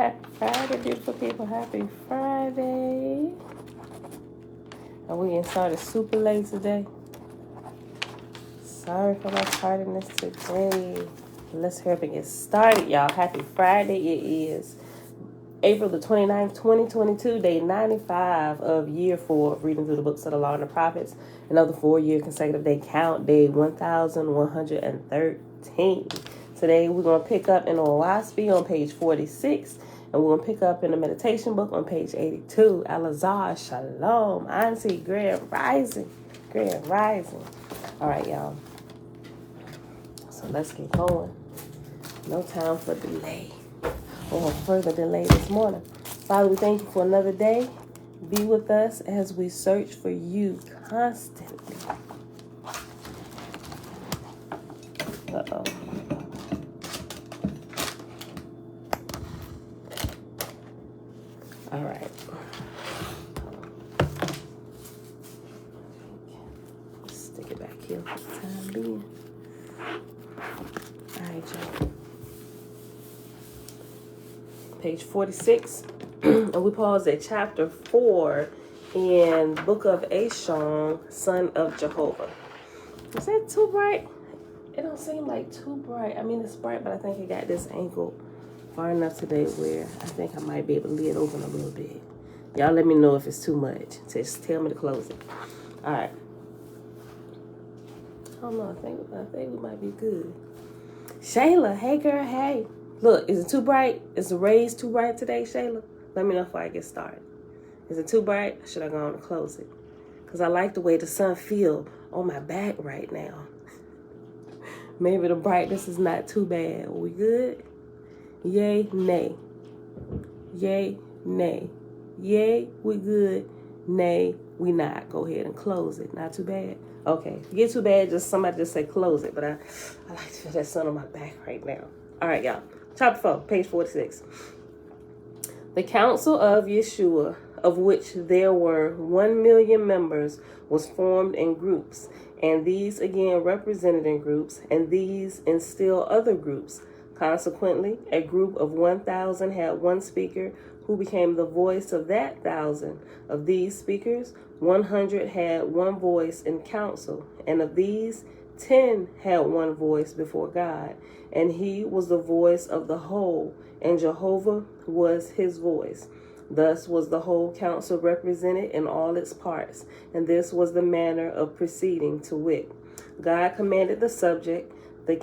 Happy Friday, beautiful people. Happy Friday. And we getting started super late today. Sorry for my tardiness today. Let's hurry up and get started, y'all. Happy Friday. It is April the 29th, 2022, day 95 of year 4 of reading through the books of the Law and the Prophets. Another 4-year consecutive day count, day 1113. Today we're going to pick up in OAHSPE on page 46, and we're going to pick up in the meditation book on page 82. Alazar, Shalom, Auntie, Grand Rising, Grand Rising. All right, y'all. So let's get going. No time for delay or further delay this morning. Father, we thank you for another day. Be with us as we search for you constantly. Uh-oh. All right. Stick it back here for the time being. All right, y'all. Page 46. And we pause at chapter 4 in book of Ashon, son of Jehovah. Is that too bright? It don't seem like too bright. I mean, it's bright, but I think it got this angle far enough today where I think I might be able to leave it open a little bit. Y'all let me know if it's too much. Just tell me to close it. All right. I don't know. I think we might be good. Shayla, hey girl, hey. Look, is it too bright? Is the rays too bright today, Shayla? Let me know before I get started. Is it too bright? Or should I go on and close it? Because I like the way the sun feels on my back right now. Maybe the brightness is not too bad. Are we good? Yay, nay. Yay, nay. Yay, we good. Nay, we not. Go ahead and close it. Not too bad. Okay. If you get too bad, somebody just say close it. But I like to feel that sun on my back right now. All right, y'all. Chapter 4, page 46. The Council of Yeshua, of which there were 1 million members, was formed in groups, and these again represented in groups, and these in still other groups. Consequently, a group of 1,000 had one speaker who became the voice of that 1,000. Of these speakers, 100 had one voice in council, and of these 10 had one voice before God, and he was the voice of the whole, and Jehovah was his voice. Thus was the whole council represented in all its parts, and this was the manner of proceeding, to wit. God commanded the subject. The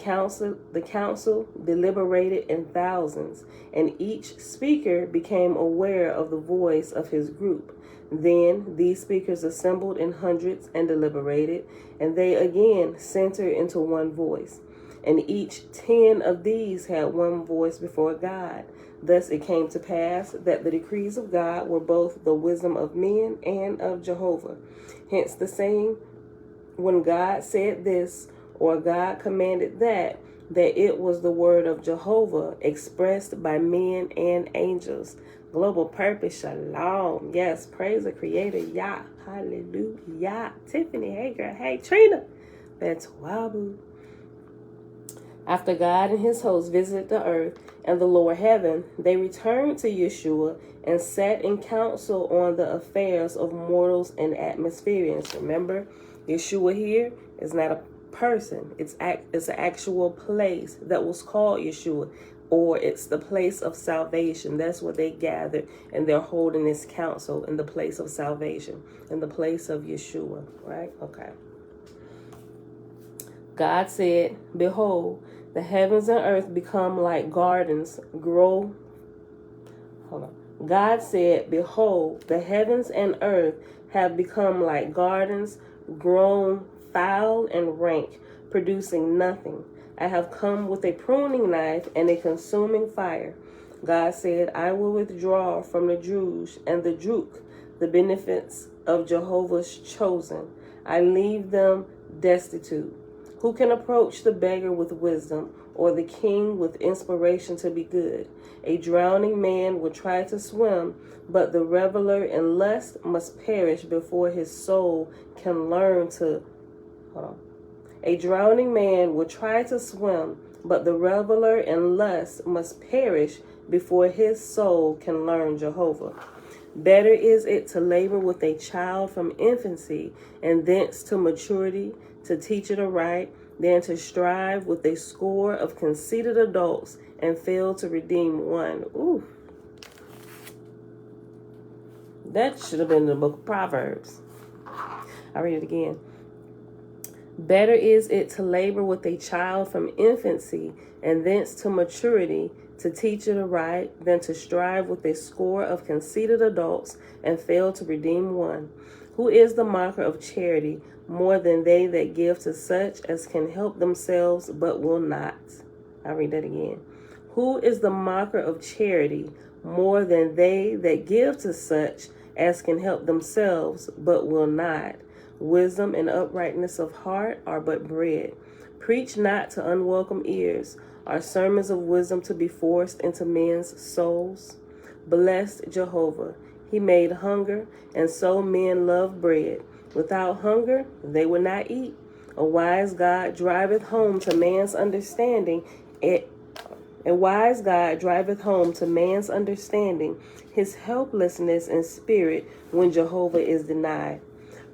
council deliberated in thousands, and each speaker became aware of the voice of his group. Then these speakers assembled in hundreds and deliberated, and they again centered into one voice. And each 10 of these had one voice before God. Thus it came to pass that the decrees of God were both the wisdom of men and of Jehovah. Hence the saying, when God said this, or God commanded that it was the word of Jehovah expressed by men and angels. Global purpose, shalom. Yes, praise the Creator, Yah. Hallelujah. Tiffany, hey girl, hey Trina. That's Wabu. After God and his hosts visited the earth and the lower heaven, they returned to Yeshua and sat in council on the affairs of mortals and atmospherians. Remember, Yeshua here is not a person. It's an actual place that was called Yeshua, or it's the place of salvation. That's where they gathered, and they're holding this council in the place of salvation, in the place of Yeshua, right? Okay. God said, behold, the heavens and earth become like gardens God said, behold, the heavens and earth have become like gardens grown foul and rank, producing nothing. I have come with a pruning knife and a consuming fire. God said, I will withdraw from the Drush and the Juk the benefits of Jehovah's chosen. I leave them destitute. Who can approach the beggar with wisdom, or the king with inspiration to be good? A drowning man will try to swim, but the reveler in lust must perish before his soul can learn to... A drowning man will try to swim, but the reveler in lust must perish before his soul can learn Jehovah. Better is it to labor with a child from infancy and thence to maturity to teach it aright than to strive with a score of conceited adults and fail to redeem one. Ooh. That should have been in the book of Proverbs. I'll read it again. Better is it to labor with a child from infancy and thence to maturity to teach it aright than to strive with a score of conceited adults and fail to redeem one. Who is the mocker of charity more than they that give to such as can help themselves but will not? I'll read that again. Who is the mocker of charity more than they that give to such as can help themselves but will not? Wisdom and uprightness of heart are but bread. Preach not to unwelcome ears. Are sermons of wisdom to be forced into men's souls? Blessed Jehovah, he made hunger, and so men love bread. Without hunger, they would not eat. A wise God driveth home to man's understanding. A wise God driveth home to man's understanding his helplessness in spirit when Jehovah is denied.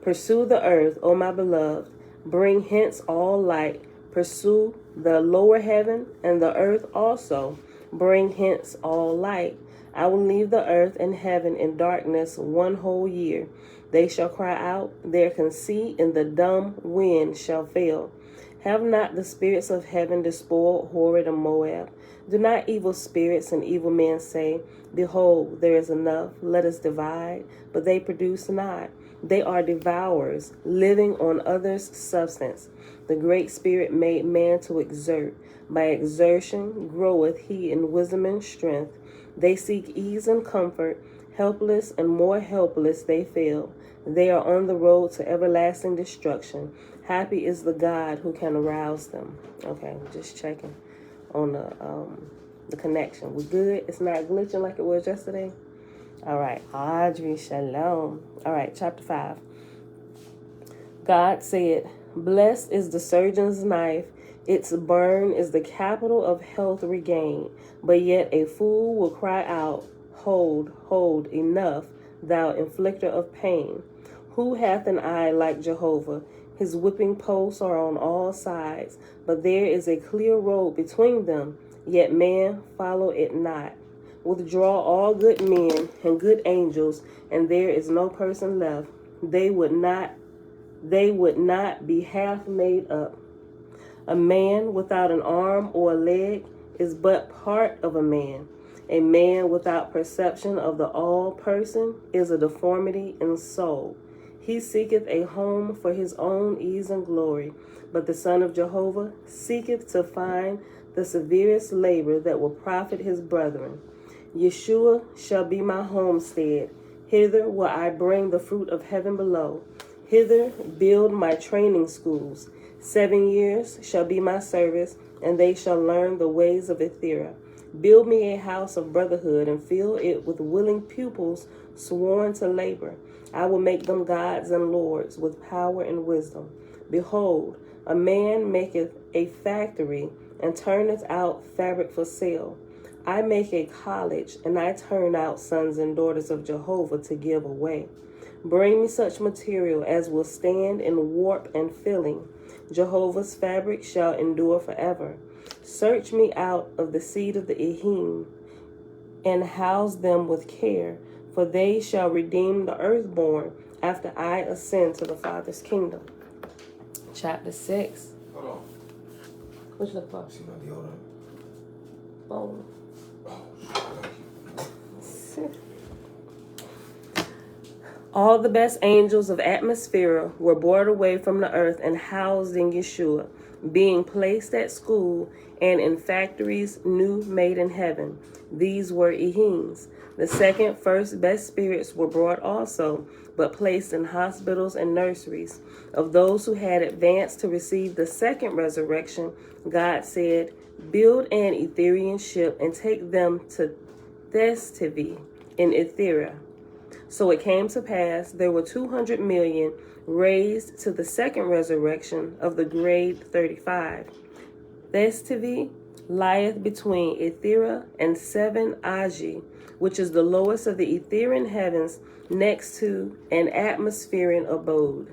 Pursue the earth, O my beloved. Bring hence all light. Pursue the lower heaven and the earth also. Bring hence all light. I will leave the earth and heaven in darkness 1 whole year. They shall cry out, their conceit in the dumb wind shall fail. Have not the spirits of heaven despoiled Horeb and Moab? Do not evil spirits and evil men say, behold, there is enough, let us divide, but they produce not. They are devourers, living on others' substance. The great spirit made man to exert. By exertion groweth he in wisdom and strength. They seek ease and comfort. Helpless and more helpless they fail. They are on the road to everlasting destruction. Happy is the God who can arouse them. Okay, just checking on the connection. We good? It's not glitching like it was yesterday? All right, Audrey, shalom. All right, chapter 5. God said, blessed is the surgeon's knife. Its burn is the capital of health regained. But yet a fool will cry out, hold, hold, enough, thou inflictor of pain. Who hath an eye like Jehovah? His whipping posts are on all sides, but there is a clear road between them, yet man follow it not. Withdraw all good men and good angels, and there is no person left. They would not be half made up. A man without an arm or a leg is but part of a man. A man without perception of the all person is a deformity in soul. He seeketh a home for his own ease and glory, but the Son of Jehovah seeketh to find the severest labor that will profit his brethren. Yeshua shall be my homestead. Hither will I bring the fruit of heaven below. Hither build my training schools. 7 years shall be my service, and they shall learn the ways of Ethera. Build me a house of brotherhood, and fill it with willing pupils sworn to labor. I will make them gods and lords with power and wisdom. Behold, a man maketh a factory, and turneth out fabric for sale. I make a college, and I turn out sons and daughters of Jehovah to give away. Bring me such material as will stand in warp and filling. Jehovah's fabric shall endure forever. Search me out of the seed of the Ehim, and house them with care, for they shall redeem the earthborn after I ascend to the Father's kingdom. Chapter 6. Hold on. What you look for? See my deodorant? Oh. All the best angels of atmosphere were brought away from the earth and housed in Yeshua, being placed at school and in factories new made in heaven. These were Ehims. The second first best spirits were brought also, but placed in hospitals and nurseries. Of those who had advanced to receive the second resurrection, God said, build an Etherian ship and take them to Thestive in Ethera. So it came to pass, there were 200 million raised to the second resurrection of the grade 35. Thestivi lieth between Ethera and 7 Agi, which is the lowest of the Etherian heavens, next to an atmospheric abode.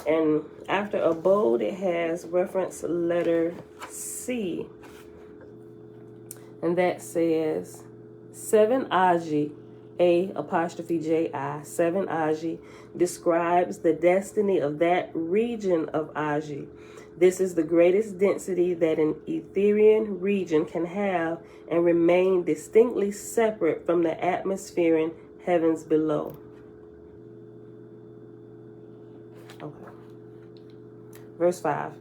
And after abode, it has reference letter C. And that says 7 Agi, A''Ji, 7 Agi, describes the destiny of that region of Agi. This is the greatest density that an Etherian region can have and remain distinctly separate from the atmospheric heavens below. Okay. Verse 5.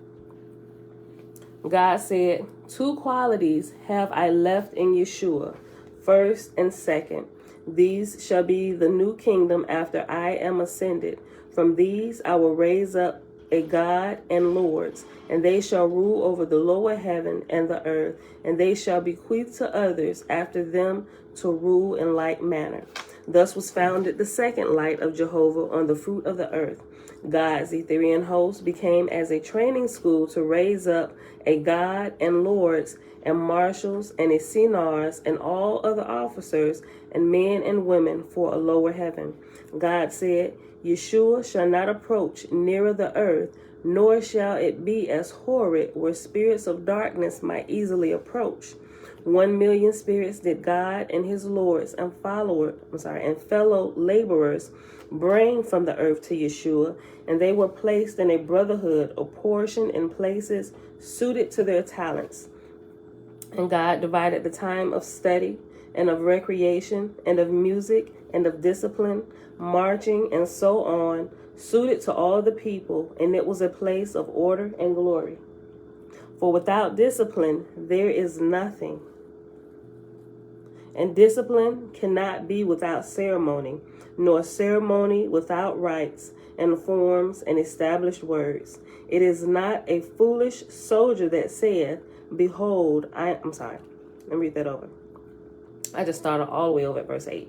God said, 2 qualities have I left in Yeshua, first and second. These shall be the new kingdom after I am ascended. From these I will raise up a God and lords, and they shall rule over the lower heaven and the earth, and they shall bequeath to others after them to rule in like manner. Thus was founded the second light of Jehovah on the fruit of the earth. God's Etherian host became as a training school to raise up a God and lords and marshals and Essenars and all other officers and men and women for a lower heaven. God said, Yeshua shall not approach nearer the earth, nor shall it be as horrid where spirits of darkness might easily approach. 1,000,000 spirits did God and his lords and fellow laborers bring from the earth to Yeshua, and they were placed in a brotherhood apportioned in places suited to their talents. And God divided the time of study and of recreation and of music and of discipline, marching and so on, suited to all the people, and it was a place of order and glory. For without discipline there is nothing. And discipline cannot be without ceremony, nor ceremony without rites and forms and established words. It is not a foolish soldier that saith, behold, let me read that over. I just started all the way over at verse 8.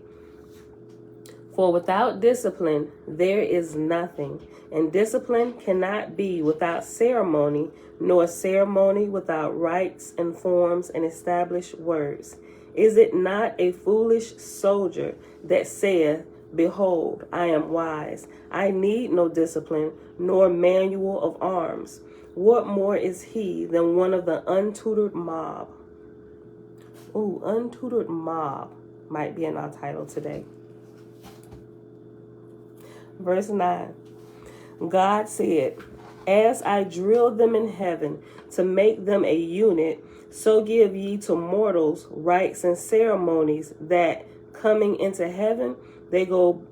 For without discipline there is nothing, and discipline cannot be without ceremony, nor ceremony without rites and forms and established words. Is it not a foolish soldier that saith, behold, I am wise, I need no discipline, nor manual of arms? What more is he than one of the untutored mob? Ooh, untutored mob might be in our title today. Verse 9. God said, as I drilled them in heaven to make them a unit, so give ye to mortals rites and ceremonies, that coming into heaven they go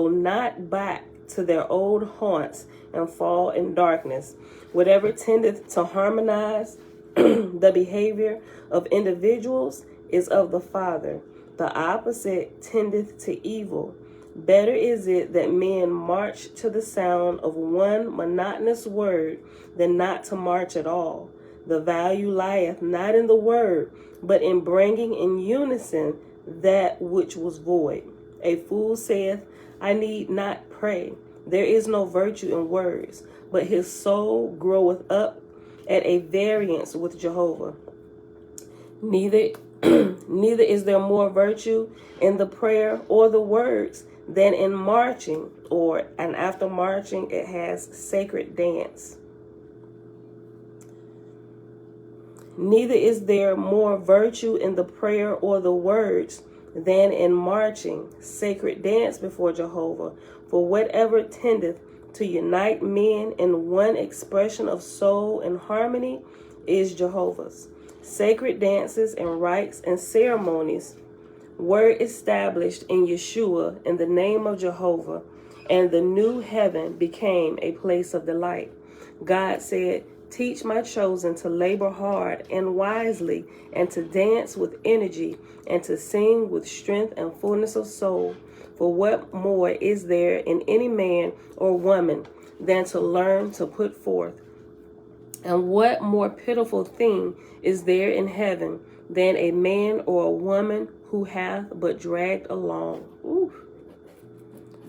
not back to their old haunts and fall in darkness. Whatever tendeth to harmonize the behavior of individuals is of the Father. The opposite tendeth to evil. Better is it that men march to the sound of one monotonous word than not to march at all. The value lieth not in the word, but in bringing in unison that which was void. A fool saith, I need not pray. There is no virtue in words, but his soul groweth up at a variance with Jehovah. Neither is there more virtue in the prayer or the words than in marching, and after marching it has sacred dance. Neither is there more virtue in the prayer or the words than in marching, sacred dance before Jehovah. For whatever tendeth to unite men in one expression of soul and harmony is Jehovah's. Sacred dances and rites and ceremonies were established in Yeshua in the name of Jehovah, and the new heaven became a place of delight. God said, teach my chosen to labor hard and wisely, and to dance with energy, and to sing with strength and fullness of soul. For what more is there in any man or woman than to learn to put forth? And what more pitiful thing is there in heaven than a man or a woman who hath but dragged along? Ooh,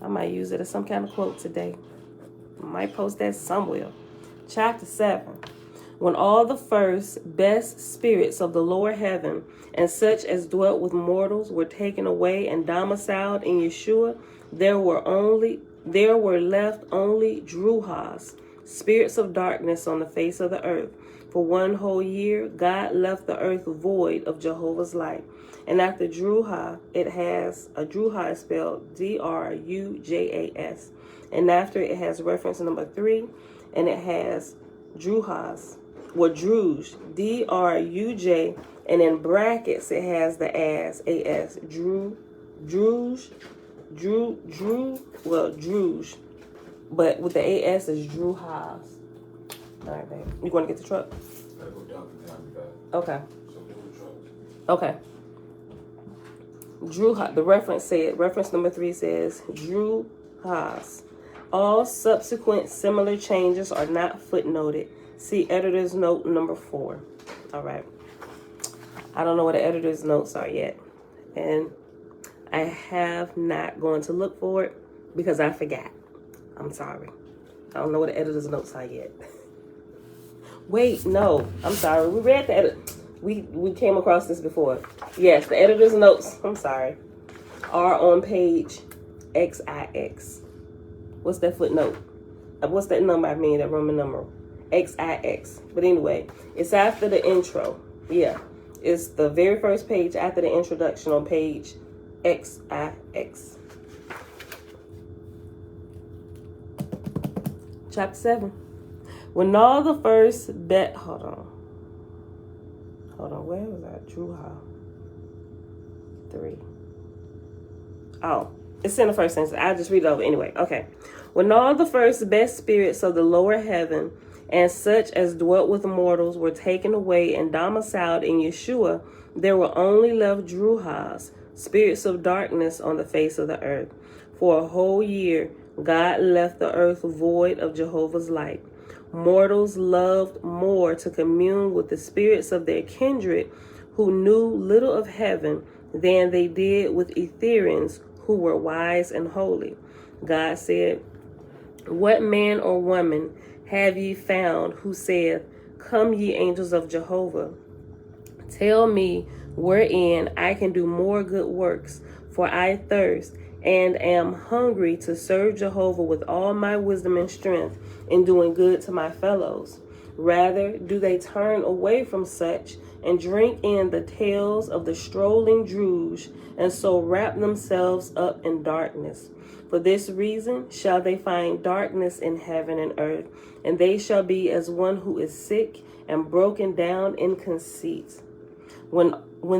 I might use it as some kind of quote today. I might post that somewhere. Chapter 7. When all the first best spirits of the lower heaven and such as dwelt with mortals were taken away and domiciled in Yeshua, there were left only Druhas, spirits of darkness on the face of the earth. For 1 whole year, God left the earth void of Jehovah's light. And after Druhah, Druhah is spelled Drujas. And after it has reference number 3, and it has Druhas, or Druj, Druj, and in brackets it has the as, Druj, but with the as is Druhas. All right, babe. You want to get the truck? Okay. Okay. Druhas. The reference number 3 says Druhas. All subsequent similar changes are not footnoted. See editor's note number 4. All right. I don't know what the editor's notes are yet. And I have not gone to look for it because I forgot. I'm sorry. I don't know what the editor's notes are yet. Wait, no. I'm sorry. We read the edit. We came across this before. Yes, the editor's notes, I'm sorry, are on page XIX. What's that footnote? What's that number? I mean, that Roman number. XIX. But anyway, it's after the intro. Yeah. It's the very first page after the introduction on page XIX. Chapter 7. When all the first hold on, where was I? Druhah 3. Oh, it's in the first sentence. I'll just read it over anyway. Okay. When all the first best spirits of the lower heaven and such as dwelt with mortals were taken away and domiciled in Yeshua, there were only left Druhas, spirits of darkness on the face of the earth. For a whole year, God left the earth void of Jehovah's light. Mortals loved more to commune with the spirits of their kindred who knew little of heaven than they did with Etherians who were wise and holy. God said, "What man or woman have ye found who saith, Come ye angels of Jehovah, tell me wherein I can do more good works, for I thirst and am hungry to serve Jehovah with all my wisdom and strength in doing good to my fellows. Rather do they turn away from such and drink in the tales of the strolling Druge, and so wrap themselves up in darkness. For this reason shall they find darkness in heaven and earth, and they shall be as one who is sick and broken down in conceit." When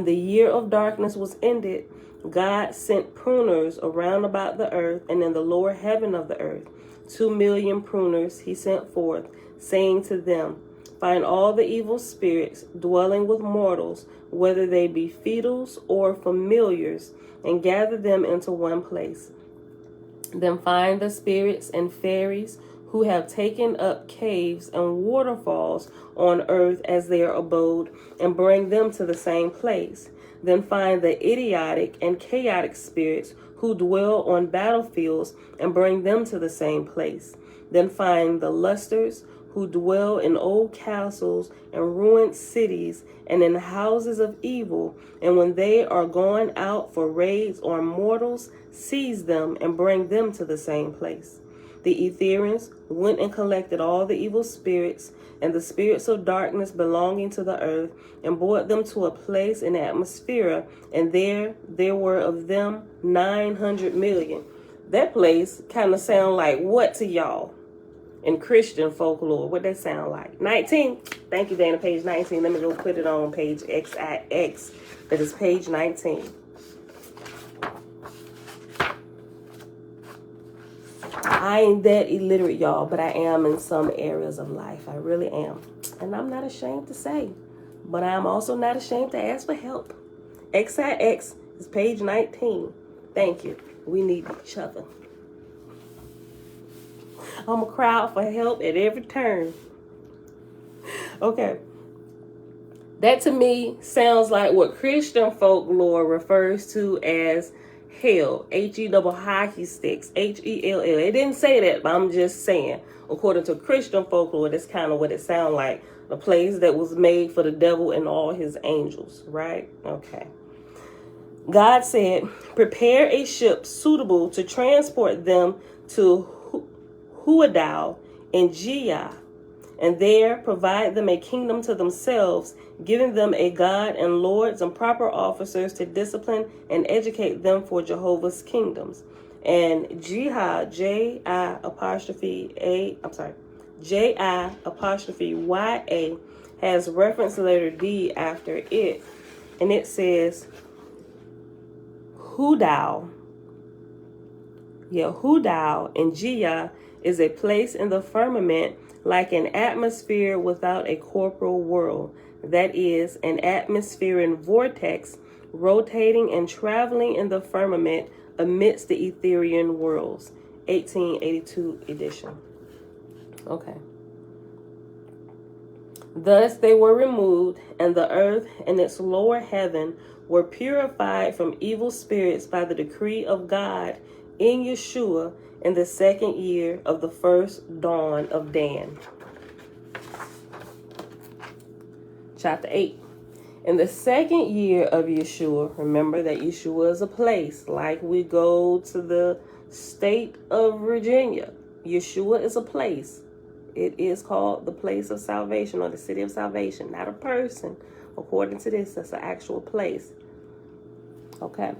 the year of darkness was ended, God sent pruners around about the earth and in the lower heaven of the earth. 2 million pruners he sent forth, saying to them, "Find all the evil spirits dwelling with mortals, whether they be fetals or familiars, and gather them into one place. Then find the spirits and fairies who have taken up caves and waterfalls on earth as their abode, and bring them to the same place. Then find the idiotic and chaotic spirits who dwell on battlefields, and bring them to the same place. Then find the lusters who dwell in old castles and ruined cities and in houses of evil, and when they are gone out for raids on mortals, seize them and bring them to the same place. The Etherians went and collected all the evil spirits and the spirits of darkness belonging to the earth, and brought them to a place in the atmosphere, and there were of them 900 million. That place kind of sound like what to y'all? In Christian folklore, what that sound like? 19. Thank you, Dana. Page 19. Let me go put it on page XIX. That is page 19. I ain't that illiterate, y'all, but I am in some areas of life. I really am. And I'm not ashamed to say. But I'm also not ashamed to ask for help. XIX is page 19. Thank you. We need each other. I'm a crowd for help at every turn. Okay. That to me sounds like what Christian folklore refers to as hell. H-E-double hockey sticks. H-E-L-L. It didn't say that, but I'm just saying. According to Christian folklore, that's kind of what it sounds like a place that was made for the devil and all his angels, right? Okay. God said, prepare a ship suitable to transport them to Huadao and Jia, and there provide them a kingdom to themselves, giving them a God and lords and proper officers to discipline and educate them for Jehovah's kingdoms. And Jihad, J-I-apostrophe-Y-A, has reference letter D after it. And it says, Hudao. Hudao and Jia is a place in the firmament like an atmosphere without a corporal world. That is, an atmosphere in vortex rotating and traveling in the firmament amidst the Ethereal worlds. 1882 edition. Okay. Thus they were removed, and the earth and its lower heaven were purified from evil spirits by the decree of God in Yeshua in the 2nd year of the first dawn of Dan. Chapter 8. In the 2nd year of Yeshua, remember that Yeshua is a place, like we go to the state of Virginia. Yeshua is a place. It is called the place of salvation, or the city of salvation, not a person. According to this, that's an actual place. Okay.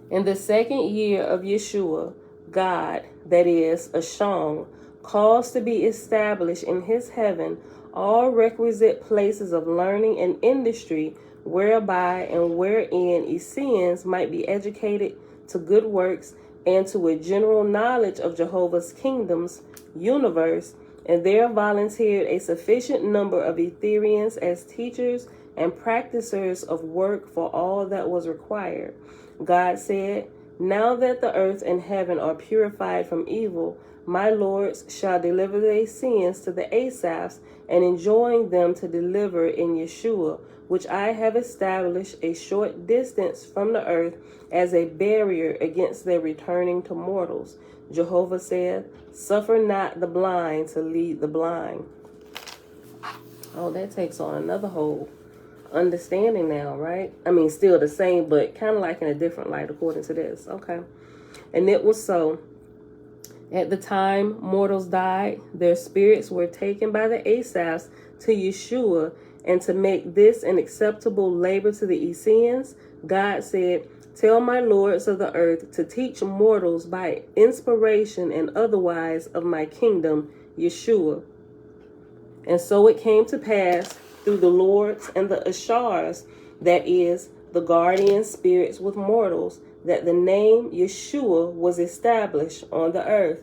In the 2nd year of Yeshua, God, that is, Asham, caused to be established in his heaven all requisite places of learning and industry, whereby and wherein Essenes might be educated to good works and to a general knowledge of Jehovah's kingdoms, universe, and there volunteered a sufficient number of Etherians as teachers and practicers of work for all that was required. God said, now that the earth and heaven are purified from evil, my lords shall deliver their sins to the Asaphs, and enjoin them to deliver in Yeshua, which I have established a short distance from the earth as a barrier against their returning to mortals. Jehovah said, suffer not the blind to lead the blind. Oh, that takes on another whole understanding now, right? I mean, still the same, but kind of like in a different light according to this. Okay. And it was so. At the time mortals died, their spirits were taken by the Asaphs to Yeshua, and to make this an acceptable labor to the Essenes, God said, tell my lords of the earth to teach mortals by inspiration and otherwise of my kingdom, Yeshua. And so it came to pass through the lords and the Ashars, that is, the guardian spirits with mortals, that the name Yeshua was established on the earth.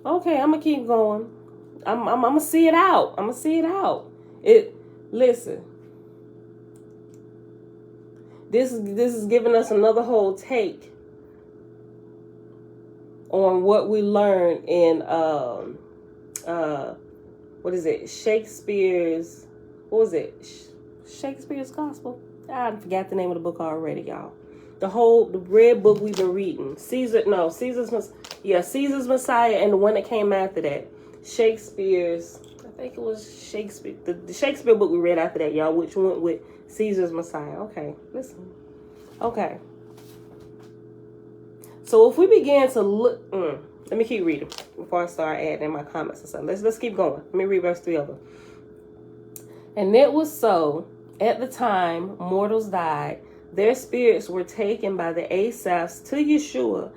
Okay, I'm gonna keep going. I'm gonna see it out. I'm gonna see it out. Listen. This is giving us another whole take on what we learned in what is it? Shakespeare's Gospel? I forgot the name of the book already, y'all. The red book we've been reading. Caesar's Messiah, and the one that came after that. Shakespeare's, I think it was Shakespeare. The Shakespeare book we read after that, y'all, which went with Caesar's Messiah. Okay, listen. Okay. So if we begin to look, let me keep reading before I start adding in my comments and stuff. Let's keep going. Let me read verse 3 of it. And it was so, at the time mortals died, their spirits were taken by the Asaphs to Yeshua,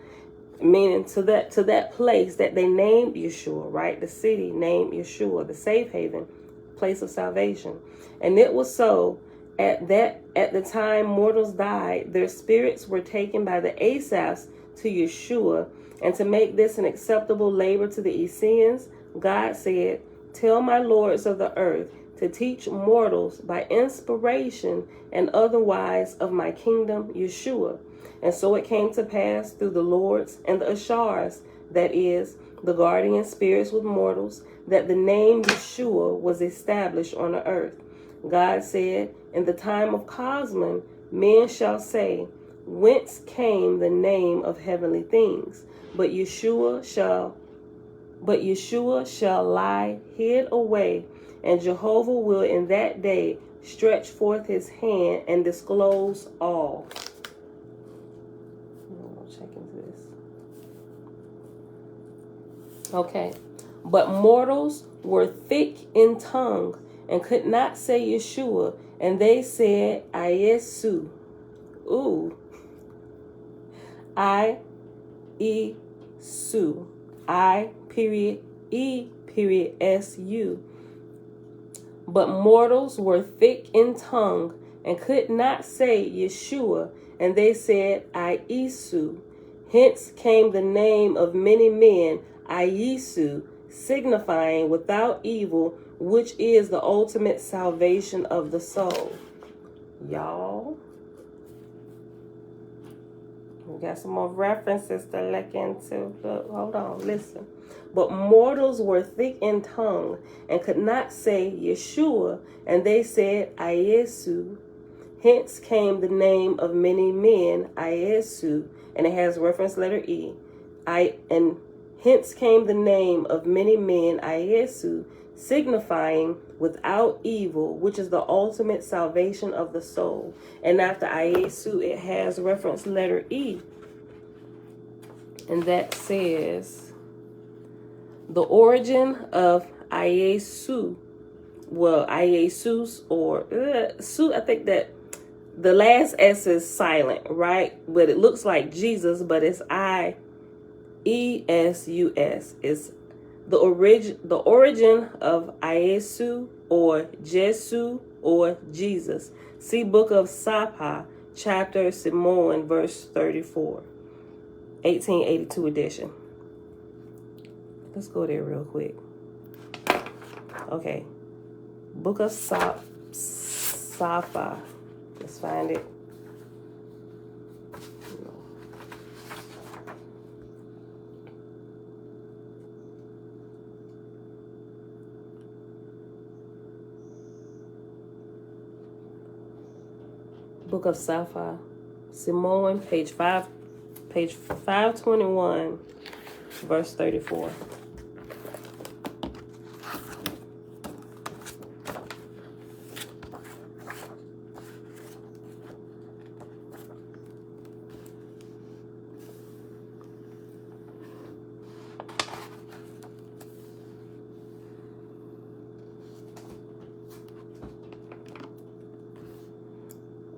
meaning to that place that they named Yeshua, right? The city named Yeshua, the safe haven, place of salvation. And it was so, at the time mortals died, their spirits were taken by the Asaphs to Yeshua, and to make this an acceptable labor to the Essenes, God said, tell my lords of the earth to teach mortals by inspiration and otherwise of my kingdom, Yeshua. And so it came to pass through the lords and the Ashars, that is, the guardian spirits with mortals, that the name Yeshua was established on the earth. God said, in the time of Cosman, men shall say, whence came the name of heavenly things? But Yeshua shall lie hid away And Jehovah will in that day stretch forth his hand and disclose all. I'll check into this. Okay. But mortals were thick in tongue and could not say Yeshua, and they said Iesu. Ooh. I-E-Su. I-E-S-U. But mortals were thick in tongue and could not say Yeshua, and they said Iesu. Hence came the name of many men, Iesu, signifying without evil, which is the ultimate salvation of the soul. Y'all, we got some more references to look into. Look, hold on, listen. But mortals were thick in tongue and could not say Yeshua, and they said Iesu. Hence came the name of many men, Iesu, and it has reference letter E. And hence came the name of many men, Iesu, signifying without evil, which is the ultimate salvation of the soul. And after Iesu, it has reference letter E. And that says, the origin of Iesu, well, Iesus or Su, I think that the last S is silent, right? But it looks like Jesus, but it's I-E-S-U-S. It's the origin of Iesu or Jesu or Jesus. See Book of Sabbath, chapter Simon, verse 34, 1882 edition. Let's go there real quick. Okay. Book of Sabbath. Let's find it. Book of Sabbath, Simon, page 521, verse 34.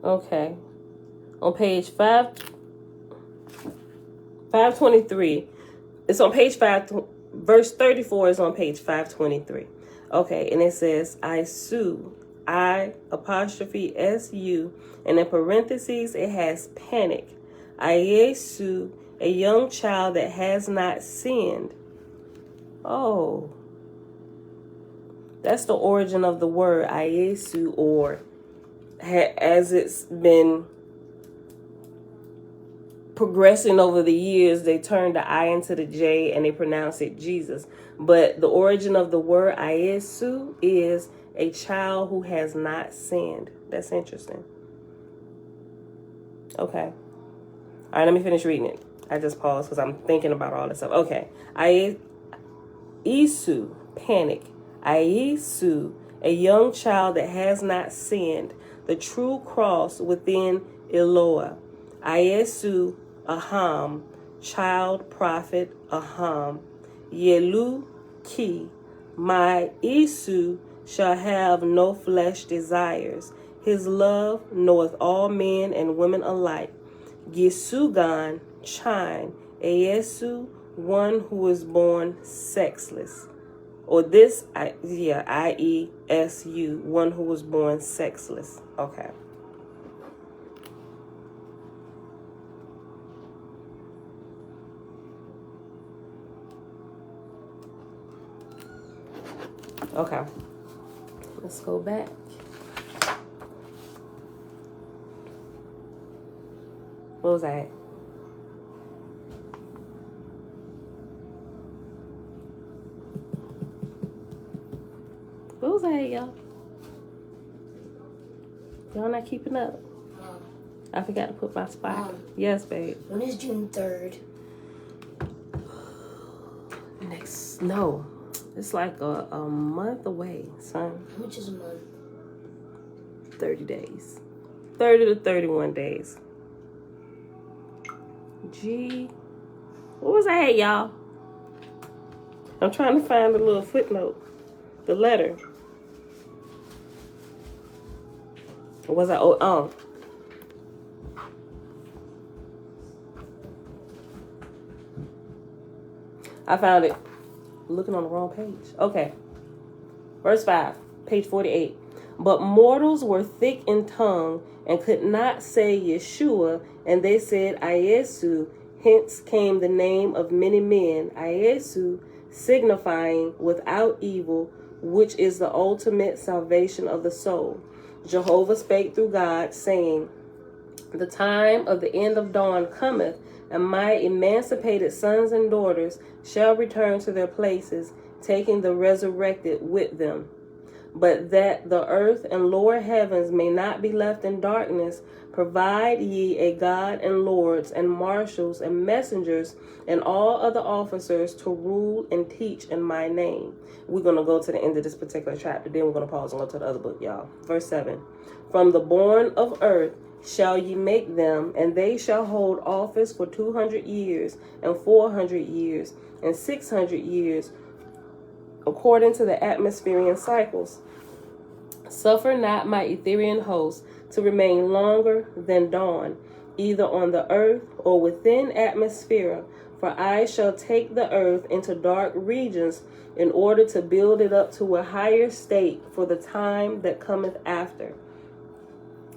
Okay. On page 523. It's on page 5, verse 34 is on page 523. Okay, and it says, Isu, I''S-U, and in parentheses it has panic. Iesu, a young child that has not sinned. Oh. That's the origin of the word Iesu, or as it's been progressing over the years, they turned the I into the J and they pronounce it Jesus. But the origin of the word Iesu is a child who has not sinned. That's interesting. Okay. All right, let me finish reading it. I just paused because I'm thinking about all this stuff. Okay. Iesu, panic. Iesu, a young child that has not sinned. The true cross within Eloah. Iesu, Aham, child prophet Aham. Yelu ki, my Isu shall have no flesh desires. His love knoweth all men and women alike. Gisugan, chine. Iesu, one who is born sexless. Or this, I-E-S-U, one who was born sexless. Okay. Okay. Let's go back. What was that? What was that, y'all? Y'all not keeping up? I forgot to put my spot. Yes, babe. When is June 3rd? No. It's like a month away, son. How much is a month? 30 days. 30 to 31 days. G. What was I at, y'all? I'm trying to find the little footnote. The letter. Or was I? Oh. I found it. Looking on the wrong page. Okay. Verse 5, page 48. But mortals were thick in tongue and could not say Yeshua, and they said Iesu. Hence came the name of many men, Iesu, signifying without evil, which is the ultimate salvation of the soul. Jehovah spake through God, saying, the time of the end of dawn cometh, and my emancipated sons and daughters shall return to their places, taking the resurrected with them. But that the earth and lower heavens may not be left in darkness, provide ye a God and lords and marshals and messengers and all other officers to rule and teach in my name. We're going to go to the end of this particular chapter. Then we're going to pause and go to the other book, y'all. Verse 7. From the born of earth shall ye make them, and they shall hold office for 200 years, and 400 years, and 600 years, according to the atmospherian cycles. Suffer not my Etherian host to remain longer than dawn, either on the earth or within atmosphere, for I shall take the earth into dark regions in order to build it up to a higher state for the time that cometh after.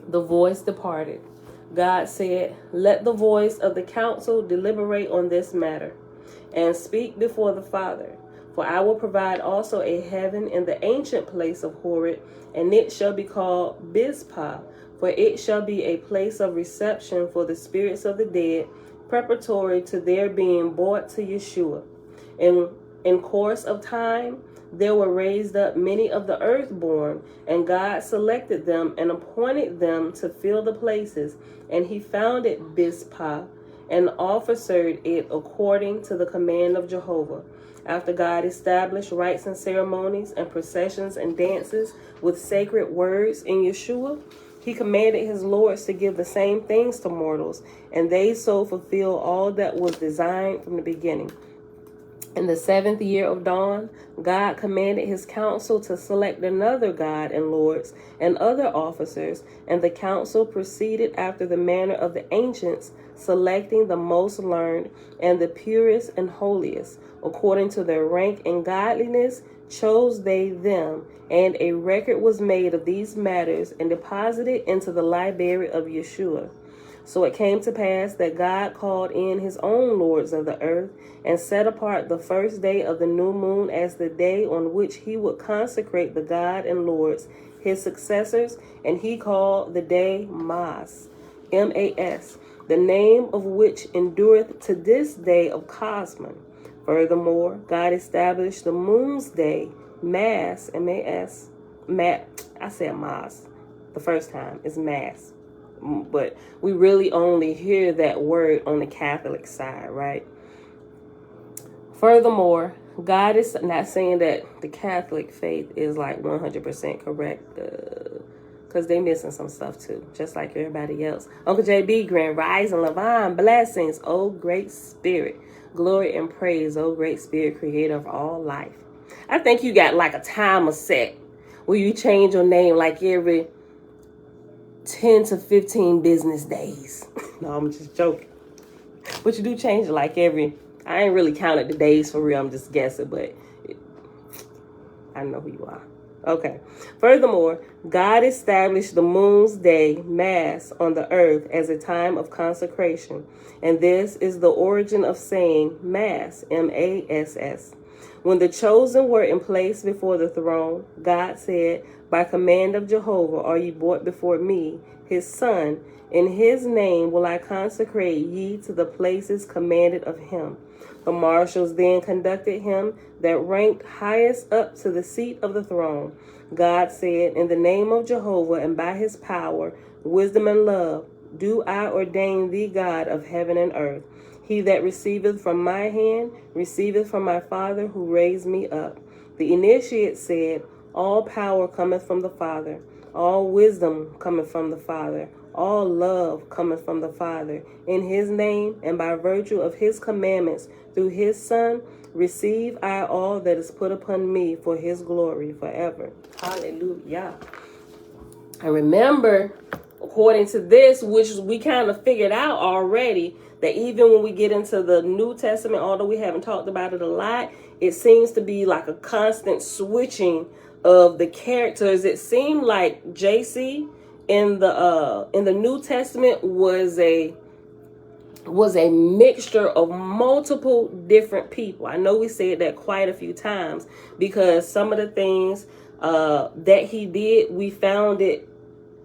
The voice departed. God said, let the voice of the council deliberate on this matter, and speak before the Father. For I will provide also a heaven in the ancient place of Horeb, and it shall be called Bizpah, for it shall be a place of reception for the spirits of the dead, preparatory to their being brought to Yeshua. In course of time, there were raised up many of the earthborn, and God selected them and appointed them to fill the places, and he founded Bizpah and officered it according to the command of Jehovah. After God established rites and ceremonies and processions and dances with sacred words in Yeshua, he commanded his lords to give the same things to mortals, and they so fulfill all that was designed from the beginning. In the 7th year of dawn, God commanded his council to select another God and lords and other officers, and the council proceeded after the manner of the ancients, selecting the most learned and the purest and holiest. According to their rank and godliness, chose they them, and a record was made of these matters and deposited into the library of Yeshua. So it came to pass that God called in his own lords of the earth, and set apart the first day of the new moon as the day on which he would consecrate the God and lords, his successors, and he called the day Mas, M-A-S, the name of which endureth to this day of Cosman. Furthermore, God established the moon's day, Mas, M-A-S, I said Mas the first time, it's Mass. But we really only hear that word on the Catholic side, right? Furthermore, God is not saying that the Catholic faith is like 100% correct, because they missing some stuff too, just like everybody else. Uncle JB, Grand Rising, Levine, blessings, oh great spirit, glory and praise, oh great spirit, creator of all life. I think you got like a timer set where you change your name like every 10 to 15 business days. No, I'm just joking. But you do change it like I ain't really counted the days for real. I'm just guessing, but I know who you are. Okay. Furthermore, God established the moon's day, Mass, on the earth as a time of consecration. And this is the origin of saying Mass, M-A-S-S. When the chosen were in place before the throne, God said, by command of Jehovah are ye brought before me, his son. In his name will I consecrate ye to the places commanded of him. The marshals then conducted him that ranked highest up to the seat of the throne. God said, in the name of Jehovah and by his power, wisdom and love, do I ordain thee God of heaven and earth. He that receiveth from my hand receiveth from my Father who raised me up. The initiate said, all power cometh from the Father, all wisdom cometh from the Father, all love cometh from the Father. In his name and by virtue of his commandments through his Son, receive I all that is put upon me for his glory forever. Hallelujah. And remember, according to this, which we kind of figured out already, that even when we get into the New Testament, although we haven't talked about it a lot, it seems to be like a constant switching of the characters. It seemed like JC in the New Testament was a mixture of multiple different people. I know we said that quite a few times because some of the things that he did, we found it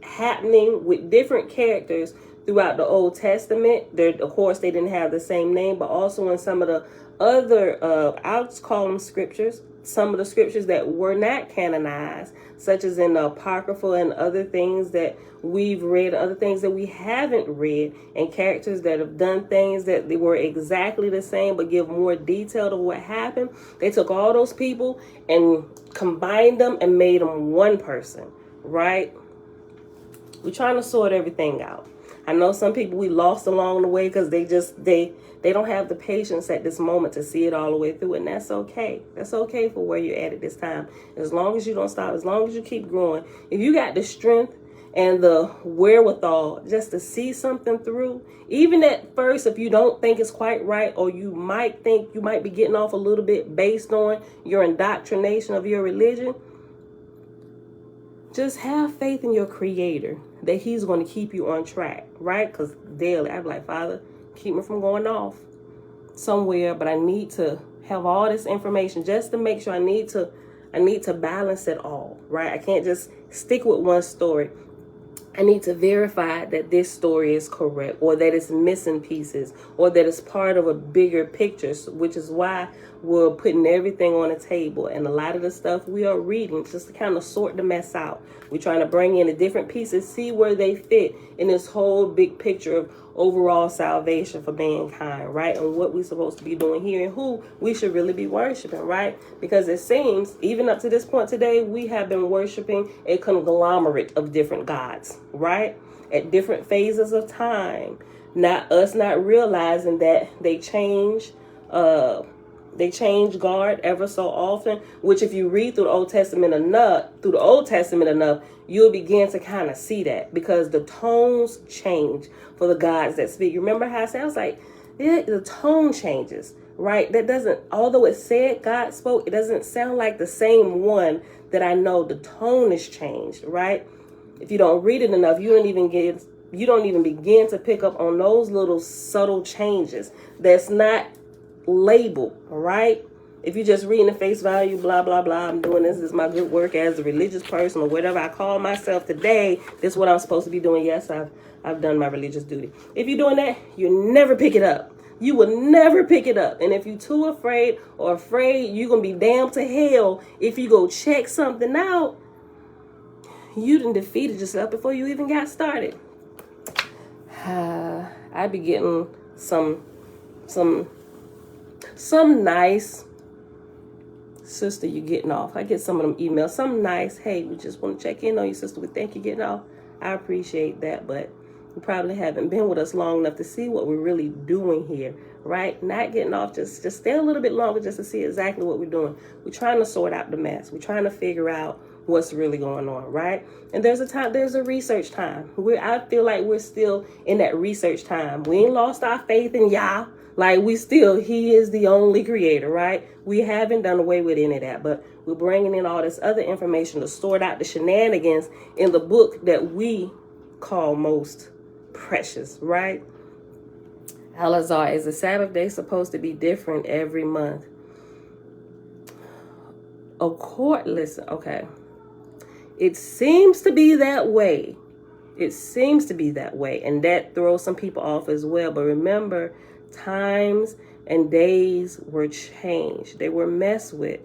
happening with different characters throughout the Old Testament. Of course, they didn't have the same name, but also in some of the other, I'll just call them scriptures, some of the scriptures that were not canonized, such as in the Apocrypha and other things that we've read, other things that we haven't read, and characters that have done things that they were exactly the same but give more detail to what happened. They took all those people and combined them and made them one person, right? We're trying to sort everything out. I know some people we lost along the way because they don't have the patience at this moment to see it all the way through, and that's okay. That's okay for where you're at this time. As long as you don't stop, as long as you keep growing. If you got the strength and the wherewithal just to see something through, even at first, if you don't think it's quite right, or you might think you might be getting off a little bit based on your indoctrination of your religion, just have faith in your Creator that he's going to keep you on track, right? Because daily I'd be like, Father, keep me from going off somewhere, but I need to have all this information just to make sure. I need to balance it all, right? I can't just stick with one story. I need to verify that this story is correct, or that it's missing pieces, or that it's part of a bigger picture, which is why we're putting everything on the table. And a lot of the stuff we are reading just to kind of sort the mess out. We're trying to bring in the different pieces, see where they fit in this whole big picture of overall salvation for mankind, right? And what we're supposed to be doing here and who we should really be worshiping, right? Because it seems, even up to this point today, we have been worshiping a conglomerate of different gods, right? At different phases of time. Not realizing that they change guard ever so often, which if you read through the Old Testament enough, you'll begin to kind of see that, because the tones change for the gods that speak. You remember how it sounds like the tone changes, right? That doesn't, although it said God spoke, it doesn't sound like the same one that I know. The tone is changed, right? If you don't read it enough, you don't even begin to pick up on those little subtle changes that's not labeled, right? If you're just reading the face value, blah, blah, blah, I'm doing this is my good work as a religious person, or whatever I call myself today, this is what I'm supposed to be doing. Yes, I've done my religious duty. If you're doing that, you never pick it up. You will never pick it up. And if you're too afraid you're going to be damned to hell if you go check something out, you done defeated yourself before you even got started. I be getting some nice, sister, you getting off. I get some of them emails, some nice, hey, we just want to check in on you, sister, we think you're getting off. I appreciate that, but you probably haven't been with us long enough to see what we're really doing here, right? Not getting off, just stay a little bit longer just to see exactly what we're doing. We're trying to sort out the mess. We're trying to figure out what's really going on, right? And there's a research time. I feel like we're still in that research time. We ain't lost our faith in Yah. Like he is the only creator, right? We haven't done away with any of that, but we're bringing in all this other information to sort out the shenanigans in the book that we call most precious, right? Alazar, is the Sabbath day supposed to be different every month? Listen, okay. It seems to be that way. And that throws some people off as well. But remember, times and days were changed. They were messed with.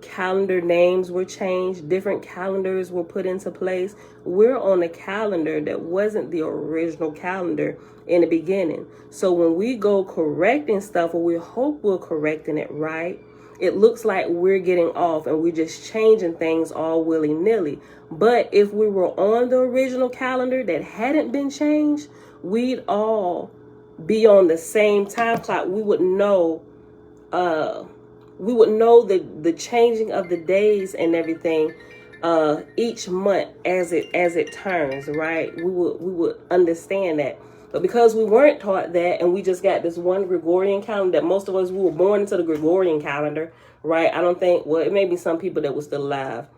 Calendar names were changed. Different calendars were put into place. We're on a calendar that wasn't the original calendar in the beginning. So when we go correcting stuff, or we hope we're correcting it right, it looks like we're getting off and we're just changing things all willy-nilly. But if we were on the original calendar that hadn't been changed, we'd all be on the same time clock. We would know the changing of the days and everything each month as it turns, right? We would understand that. But because we weren't taught that, and we just got this one Gregorian calendar that most of us, we were born into the Gregorian calendar, right? I don't think, well, it may be some people that were still alive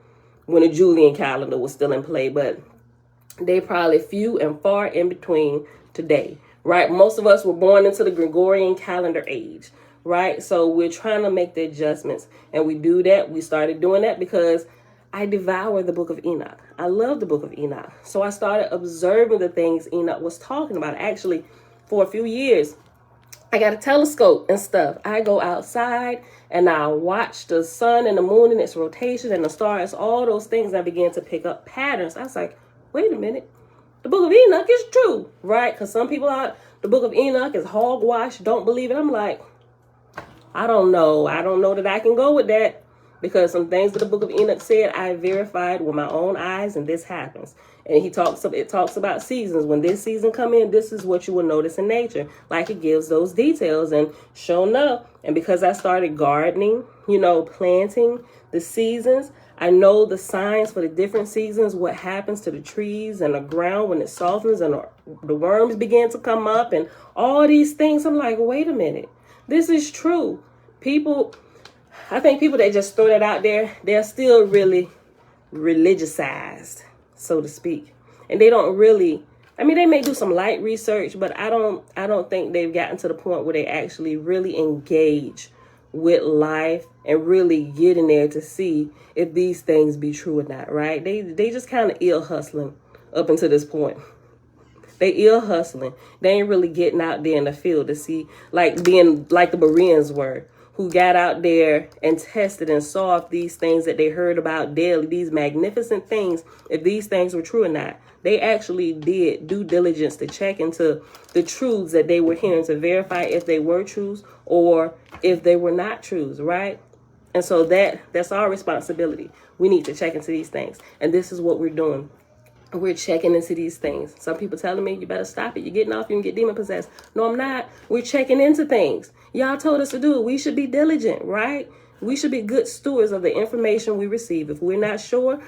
when the Julian calendar was still in play, but they probably few and far in between today, right? Most of us were born into the Gregorian calendar age, right? So we're trying to make the adjustments, and we do that. We started doing that because I devour the book of Enoch. I love the book of Enoch. So I started observing the things Enoch was talking about. Actually, for a few years, I got a telescope and stuff. I go outside and I watch the sun and the moon and its rotation and the stars, all those things. And I began to pick up patterns. I was like, wait a minute. The book of Enoch is true, right? Because some people are, the book of Enoch is hogwash, don't believe it. I'm like, I don't know. I don't know that I can go with that. Because some things that the book of Enoch said, I verified with my own eyes, and this happens. And it talks about seasons. When this season come in, this is what you will notice in nature. Like it gives those details. And sure enough, and because I started gardening, planting the seasons, I know the signs for the different seasons, what happens to the trees and the ground when it softens and the worms begin to come up and all these things. I'm like, wait a minute, this is true. I think people that just throw that out there, they're still really religiousized, so to speak. And they don't really, they may do some light research, but I don't think they've gotten to the point where they actually really engage with life and really get in there to see if these things be true or not, right? They just kind of ill hustling up until this point. They ill hustling. They ain't really getting out there in the field to see, like being like the Bereans were, who got out there and tested and saw if these things that they heard about daily, these magnificent things, if these things were true or not. They actually did due diligence to check into the truths that they were hearing to verify if they were truths or if they were not truths, right? And so that's our responsibility. We need to check into these things. And this is what we're doing. We're checking into these things. Some people telling me, you better stop it. You're getting off, you can get demon possessed. No, I'm not. We're checking into things. Y'all told us to do it. We should be diligent, right? We should be good stewards of the information we receive. If we're not sure,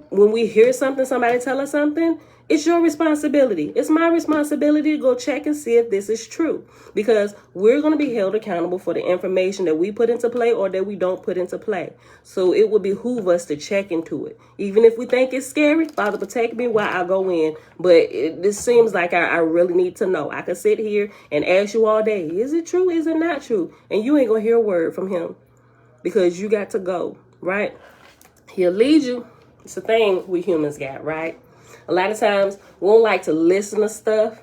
when we hear something, somebody tell us something, it's your responsibility. It's my responsibility to go check and see if this is true, because we're going to be held accountable for the information that we put into play or that we don't put into play. So it would behoove us to check into it. Even if we think it's scary, Father, protect me while I go in. But this seems like I really need to know. I could sit here and ask you all day, is it true? Is it not true? And you ain't going to hear a word from him because you got to go, right? He'll lead you. It's a thing we humans got, right? A lot of times we don't like to listen to stuff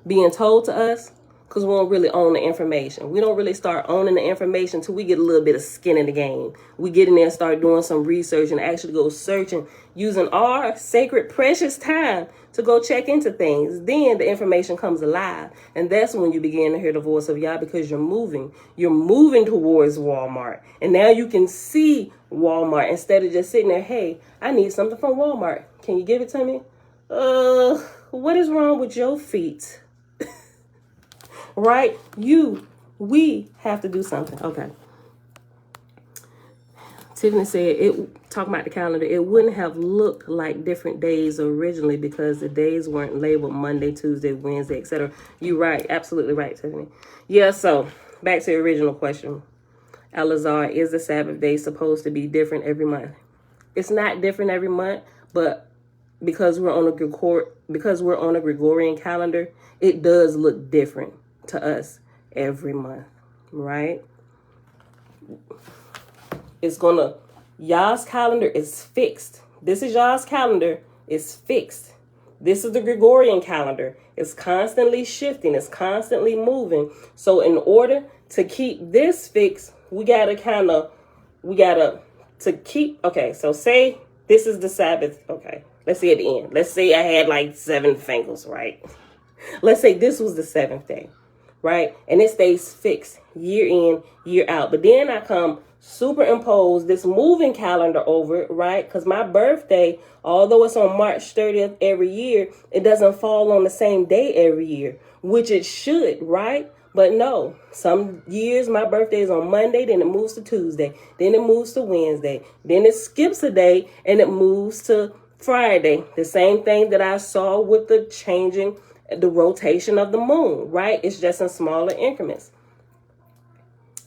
being told to us because we don't really own the information. We don't really start owning the information until we get a little bit of skin in the game. We get in there and start doing some research and actually go searching, using our sacred, precious time to go check into things. Then the information comes alive. And that's when you begin to hear the voice of Yah, because you're moving. You're moving towards Walmart. And now you can see Walmart instead of just sitting there, hey, I need something from Walmart. Can you give it to me? What is wrong with your feet? Right? We have to do something. Okay. Tiffany said, talking about the calendar, it wouldn't have looked like different days originally because the days weren't labeled Monday, Tuesday, Wednesday, etc. You're right. Absolutely right, Tiffany. Yeah, so back to the original question. Elazar, is the Sabbath day supposed to be different every month? It's not different every month, but because we're on a Gregorian calendar, it does look different to us every month, right? Yah's calendar is fixed. This is Yah's calendar. It's fixed. This is the Gregorian calendar. It's constantly shifting. It's constantly moving. So in order to keep this fixed, okay, so say this is the Sabbath. Okay, let's say at the end. Let's say I had like 7 fingers, right? Let's say this was the 7th day, right? And it stays fixed year in, year out. But then I come superimpose this moving calendar over it, right? Because my birthday, although it's on March 30th every year, it doesn't fall on the same day every year, which it should, right? But no, some years my birthday is on Monday, then it moves to Tuesday, then it moves to Wednesday, then it skips a day and it moves to Friday. The same thing that I saw with the changing, the rotation of the moon, right? It's just in smaller increments.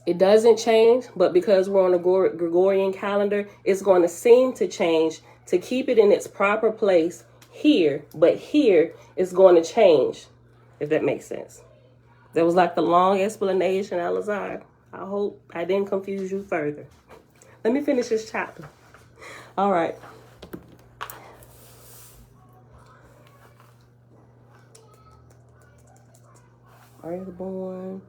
It doesn't change, but because we're on a Gregorian calendar, it's going to seem to change to keep it in its proper place here. But here it's going to change, if that makes sense. That was like the long explanation, Alazar. I hope I didn't confuse you further. Let me finish this chapter. All right. Earthborn.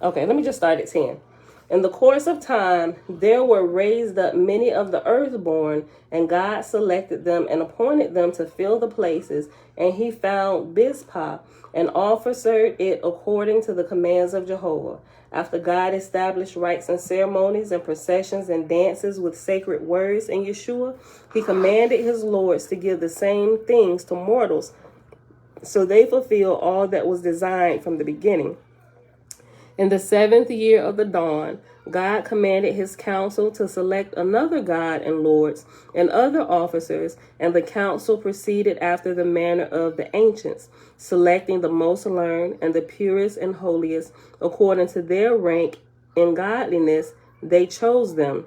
Okay, let me just start at 10. In the course of time, there were raised up many of the earthborn, and God selected them and appointed them to fill the places. And he found Bizpah and officered it according to the commands of Jehovah. After God established rites and ceremonies and processions and dances with sacred words in Yeshua, he commanded his lords to give the same things to mortals, so they fulfill all that was designed from the beginning. In the 7th year of the dawn, God commanded his council to select another God and lords and other officers, and the council proceeded after the manner of the ancients, selecting the most learned and the purest and holiest according to their rank in godliness. They chose them,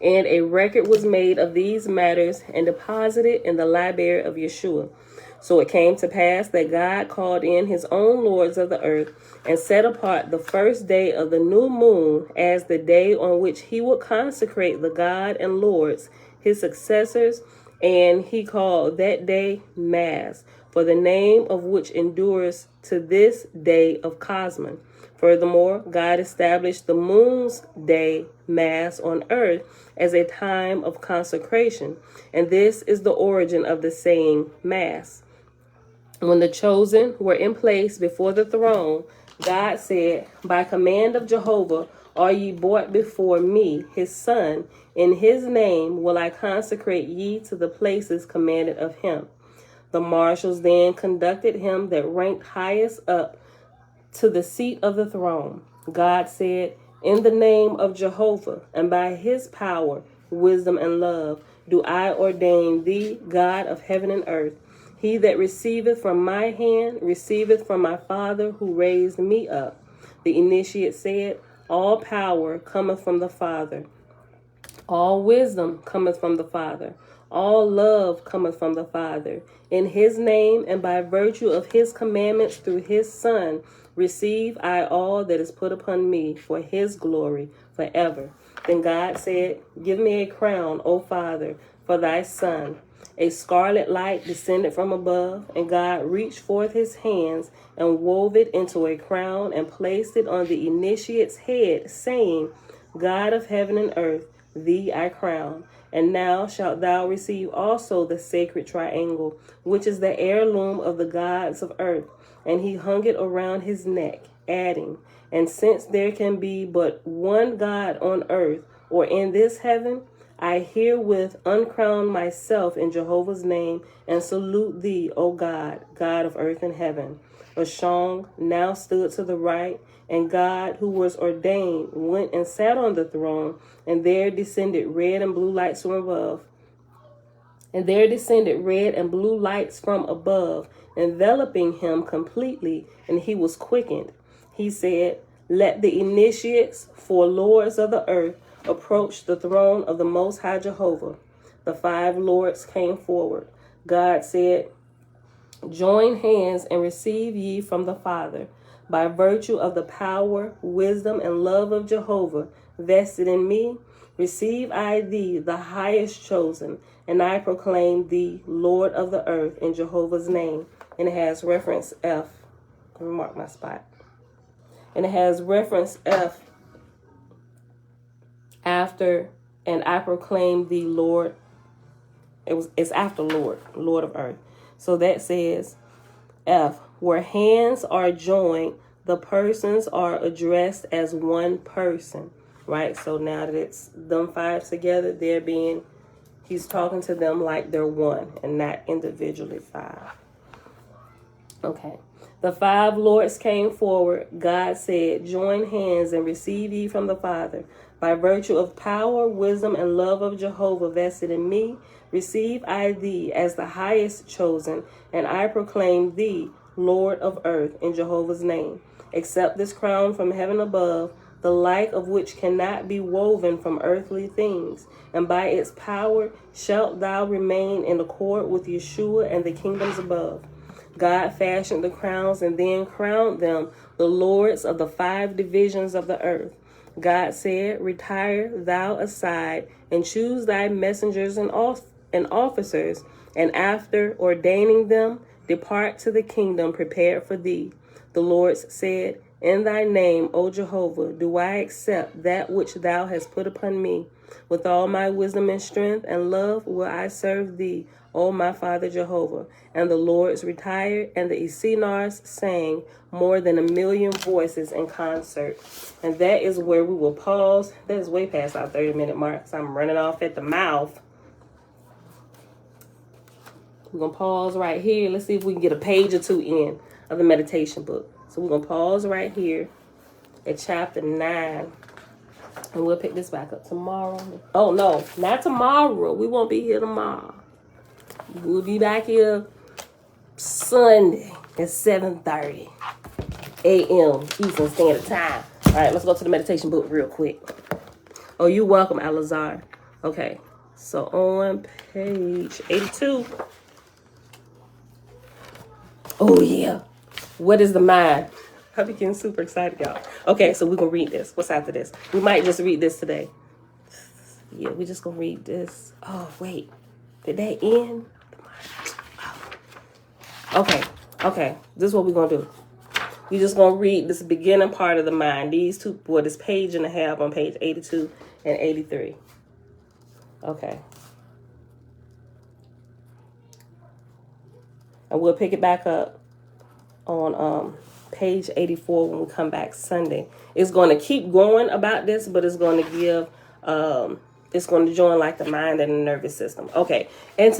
and a record was made of these matters and deposited in the library of Yeshua. So it came to pass that God called in his own lords of the earth and set apart the first day of the new moon as the day on which he would consecrate the God and lords, his successors, and he called that day Mass, for the name of which endures to this day of Cosmon. Furthermore, God established the moon's day Mass on earth as a time of consecration, and this is the origin of the saying Mass. When the chosen were in place before the throne, God said, by command of Jehovah are ye brought before me, his son. In his name will I consecrate ye to the places commanded of him. The marshals then conducted him that ranked highest up to the seat of the throne. God said, in the name of Jehovah, and by his power, wisdom, and love, do I ordain thee, God of heaven and earth. He that receiveth from my hand receiveth from my Father who raised me up. The initiate said, all power cometh from the Father. All wisdom cometh from the Father. All love cometh from the Father. In his name and by virtue of his commandments through his Son, receive I all that is put upon me for his glory forever. Then God said, give me a crown, O Father, for thy Son. A scarlet light descended from above, and God reached forth his hands and wove it into a crown and placed it on the initiate's head, saying, God of heaven and earth, thee I crown. And now shalt thou receive also the sacred triangle, which is the heirloom of the gods of earth. And he hung it around his neck, adding, and since there can be but one God on earth or in this heaven, I herewith uncrown myself in Jehovah's name and salute thee, O God, God of earth and heaven. Ashong now stood to the right, and God, who was ordained, went and sat on the throne, and there descended red and blue lights from above. Enveloping him completely, and he was quickened. He said, let the initiates, for lords of the earth, approach the throne of the Most High Jehovah. The 5 lords came forward. God said, join hands and receive ye from the Father, by virtue of the power, wisdom, and love of Jehovah vested in me. Receive I thee, the highest chosen, and I proclaim thee Lord of the earth in Jehovah's name. And it has reference F. Let me mark my spot. And it has reference F after, and I proclaim thee Lord. It's after Lord, Lord of earth. So that says F, where hands are joined, the persons are addressed as one person, right? So now that it's them 5 together, he's talking to them like they're one and not individually 5. Okay. The 5 lords came forward. God said, join hands and receive ye from the Father. By virtue of power, wisdom, and love of Jehovah vested in me, receive I thee as the highest chosen, and I proclaim thee Lord of earth in Jehovah's name. Accept this crown from heaven above, the like of which cannot be woven from earthly things, and by its power shalt thou remain in accord with Yeshua and the kingdoms above. God fashioned the crowns and then crowned them the lords of the 5 divisions of the earth. God said, retire thou aside and choose thy messengers and officers, and after ordaining them, depart to the kingdom prepared for thee. The Lord said, in thy name, O Jehovah, do I accept that which thou hast put upon me. With all my wisdom and strength and love will I serve thee, O my Father Jehovah. And the Lords retired, and the Essenars sang more than 1,000,000 voices in concert. And that is where we will pause. That is way past our 30-minute mark, so I'm running off at the mouth. We're going to pause right here. Let's see if we can get a page or 2 in of the meditation book. So we're going to pause right here at chapter 9. And we'll pick this back up tomorrow. Oh, no, not tomorrow. We won't be here tomorrow. We'll be back here Sunday at 7:30 a.m. Eastern Standard Time. All right, let's go to the meditation book real quick. Oh, you're welcome, Alazar. Okay, so on page 82. Oh, yeah. What is the mind? I'm getting super excited, y'all. Okay, so we're going to read this. What's after this? We might just read this today. Yeah, we're just going to read this. Oh, wait. Did that end? Okay. This is what we're going to do. We're just going to read this beginning part of the mind. These two, this page and a half on page 82 and 83. Okay. And we'll pick it back up on page 84 when we come back Sunday. It's going to keep going about this, but it's going to give, it's going to join like the mind and the nervous system. Okay. And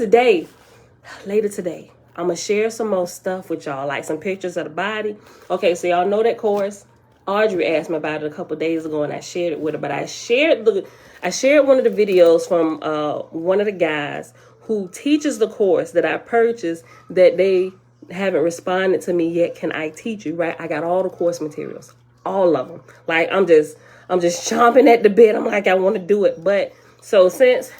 later today, I'm going to share some more stuff with y'all, like some pictures of the body. Okay, so y'all know that course. Audrey asked me about it a couple of days ago, and I shared it with her. But I shared one of the videos from one of the guys who teaches the course that I purchased that they haven't responded to me yet. Can I teach you? Right? I got all the course materials, all of them. Like I'm just chomping at the bit. I'm like, I want to do it. But so since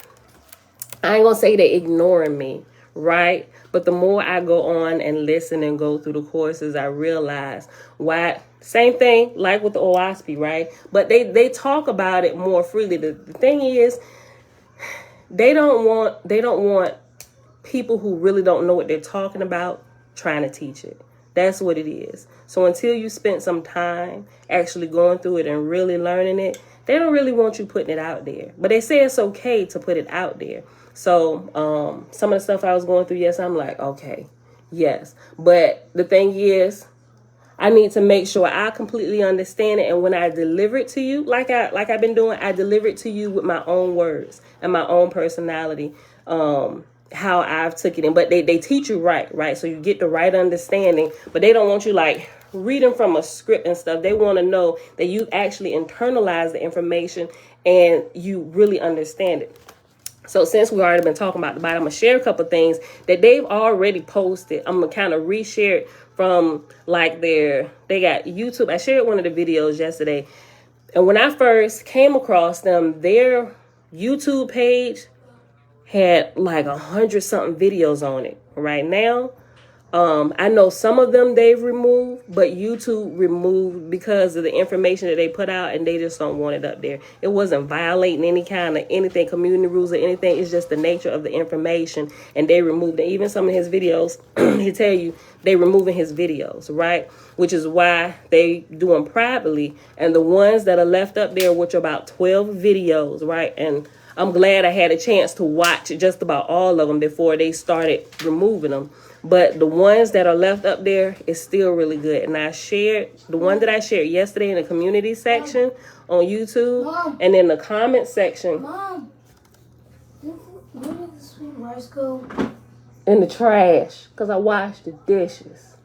I ain't gonna say they're ignoring me, right? But the more I go on and listen and go through the courses, I realize why. Same thing like with the OAHSPE, right? But they talk about it more freely. The thing is, they don't want people who really don't know what they're talking about trying to teach it. That's what it is. So until you spend some time actually going through it and really learning it, they don't really want you putting it out there. But they say it's okay to put it out there. So some of the stuff I was going through, yes, I'm like, okay, yes. But the thing is, I need to make sure I completely understand it. And when I deliver it to you, like I've been doing, I deliver it to you with my own words and my own personality, how I've took it in. But they teach you right? So you get the right understanding. But they don't want you like reading from a script and stuff. They want to know that you actually internalize the information and you really understand it. So since we've already been talking about the body, I'm going to share a couple of things that they've already posted. I'm going to kind of reshare it from like they got YouTube. I shared one of the videos yesterday. And when I first came across them, their YouTube page had like 100-something videos on it. Right now, I know some of them they've removed, but YouTube removed because of the information that they put out, and they just don't want it up there. It wasn't violating any kind of anything, community rules or anything. It's just the nature of the information, and they removed it. Even some of his videos, he tell you they removing his videos, right? Which is why they do them privately, and the ones that are left up there, which are about 12 videos, right? And I'm glad I had a chance to watch just about all of them before they started removing them. But the ones that are left up there is still really good. And I shared the one that I shared yesterday in the community section on YouTube. Mom. And in the comment section. Mom, where did the sweet rice go? In the trash, because I washed the dishes.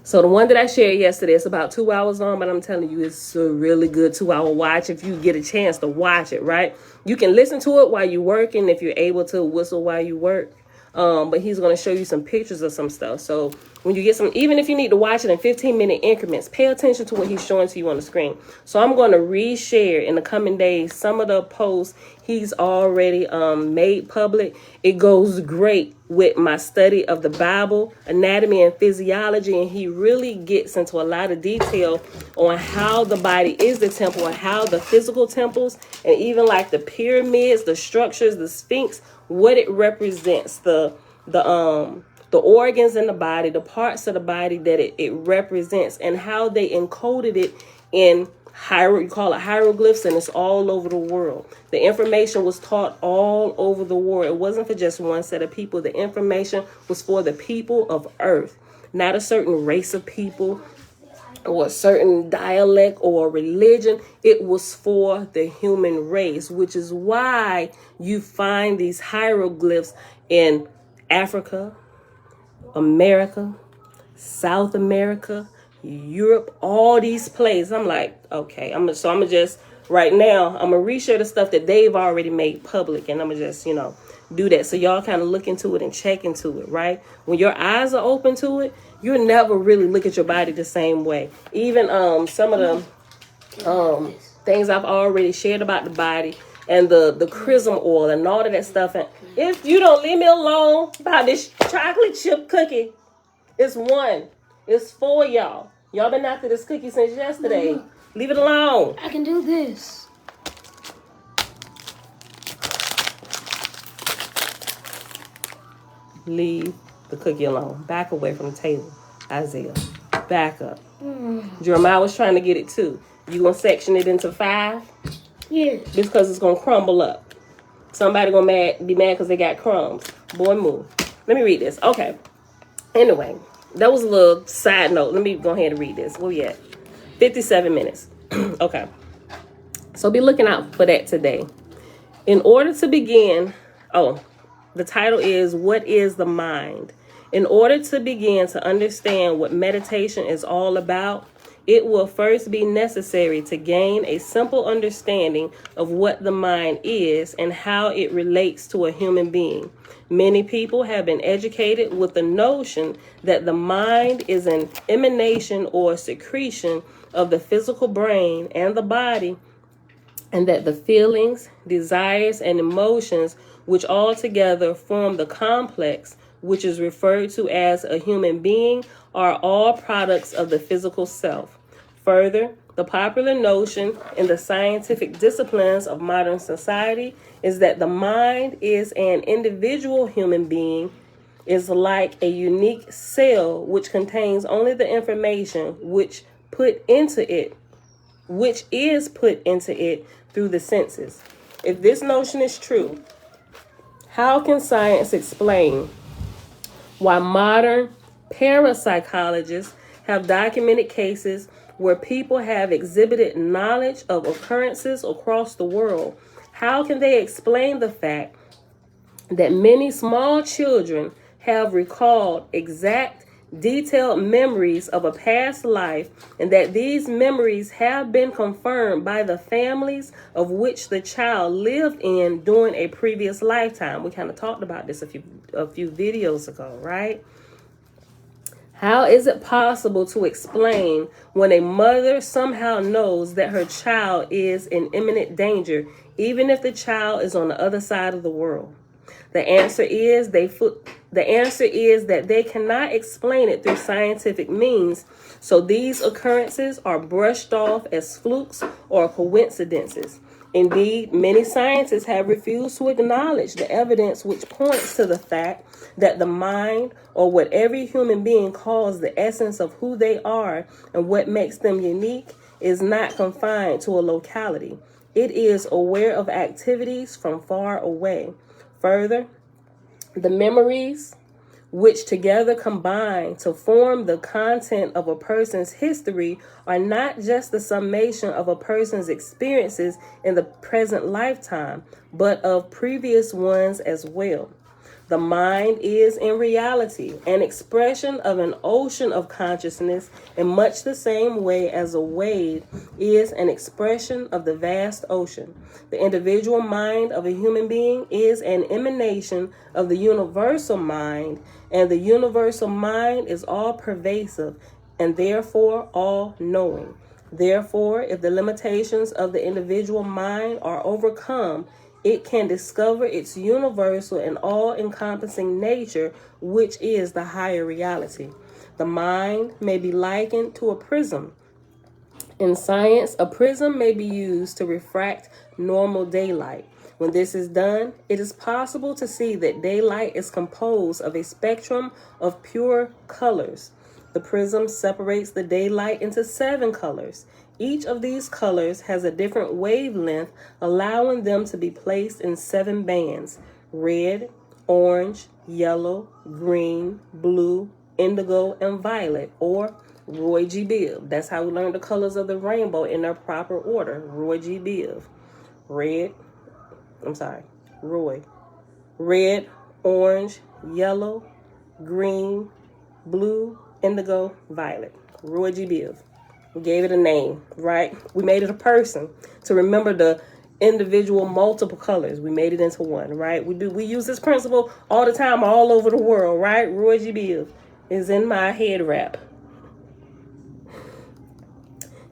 So the one that I shared yesterday, it's about 2 hours long, but I'm telling you, it's a really good 2-hour watch if you get a chance to watch it, right? You can listen to it while you're working if you're able to whistle while you work. But he's going to show you some pictures of some stuff. So when you get some, even if you need to watch it in 15-minute increments, pay attention to what he's showing to you on the screen. So I'm going to reshare in the coming days some of the posts he's already made public. It goes great with my study of the Bible, anatomy and physiology, and he really gets into a lot of detail on how the body is the temple and how the physical temples and even like the pyramids, the structures, the Sphinx, what it represents, the organs in the body, the parts of the body that it represents, and how they encoded it in you call it hieroglyphs, and it's all over the world. The information was taught all over the world. It wasn't for just one set of people. The information was for the people of Earth, not a certain race of people or a certain dialect or religion. It was for the human race, which is why you find these hieroglyphs in Africa, America, South America, Europe, all these places. I'm like, okay, I'm gonna just right now, I'm gonna reshare the stuff that they've already made public, and I'm gonna just, do that. So y'all kind of look into it and check into it, right? When your eyes are open to it, you'll never really look at your body the same way. Even some of the things I've already shared about the body and the chrism oil and all of that stuff. And if you don't leave me alone about this chocolate chip cookie, it's for y'all. Y'all been after this cookie since yesterday. Mama, leave it alone. I can do this. Leave the cookie alone. Back away from the table. Isaiah, back up. Jeremiah was trying to get it too. You gonna section it into 5? Yeah. Just because it's gonna crumble up. Somebody gonna be mad because they got crumbs. Boy, move. Let me read this. Okay. Anyway, that was a little side note. Let me go ahead and read this. Where we at? 57 minutes. Okay. So be looking out for that today. In order to begin, the title is, What is the Mind? In order to begin to understand what meditation is all about, it will first be necessary to gain a simple understanding of what the mind is and how it relates to a human being. Many people have been educated with the notion that the mind is an emanation or secretion of the physical brain and the body, and that the feelings, desires, and emotions, which all together form the complex, which is referred to as a human being, are all products of the physical self. Further, the popular notion in the scientific disciplines of modern society is that the mind is an individual human being, is like a unique cell which contains only the information which is put into it through the senses. If this notion is true, how can science explain why modern parapsychologists have documented cases where people have exhibited knowledge of occurrences across the world? How can they explain the fact that many small children have recalled exact, detailed memories of a past life, and that these memories have been confirmed by the families of which the child lived in during a previous lifetime? We kind of talked about this a few videos ago, right? How is it possible to explain when a mother somehow knows that her child is in imminent danger, even if the child is on the other side of the world? The answer is that they cannot explain it through scientific means, so these occurrences are brushed off as flukes or coincidences. Indeed, many scientists have refused to acknowledge the evidence which points to the fact that the mind, or what every human being calls the essence of who they are and what makes them unique, is not confined to a locality. It is aware of activities from far away. Further, the memories which together combine to form the content of a person's history are not just the summation of a person's experiences in the present lifetime, but of previous ones as well. The mind is, in reality, an expression of an ocean of consciousness in much the same way as a wave is an expression of the vast ocean. The individual mind of a human being is an emanation of the universal mind, and the universal mind is all-pervasive and therefore all-knowing. Therefore, if the limitations of the individual mind are overcome, it can discover its universal and all-encompassing nature, which is the higher reality. The mind may be likened to a prism. In science, a prism may be used to refract normal daylight. When this is done, it is possible to see that daylight is composed of a spectrum of pure colors. The prism separates the daylight into 7 colors. Each of these colors has a different wavelength, allowing them to be placed in 7 bands: red, orange, yellow, green, blue, indigo, and violet, or Roy G. Biv. That's how we learn the colors of the rainbow in their proper order. Roy G. Biv. Roy. Red, orange, yellow, green, blue, indigo, violet. Roy G. Biv. We gave it a name, right? We made it a person to remember the individual multiple colors. We made it into one, right? We use this principle all the time, all over the world, right? Roy G. Biv is in my head wrap.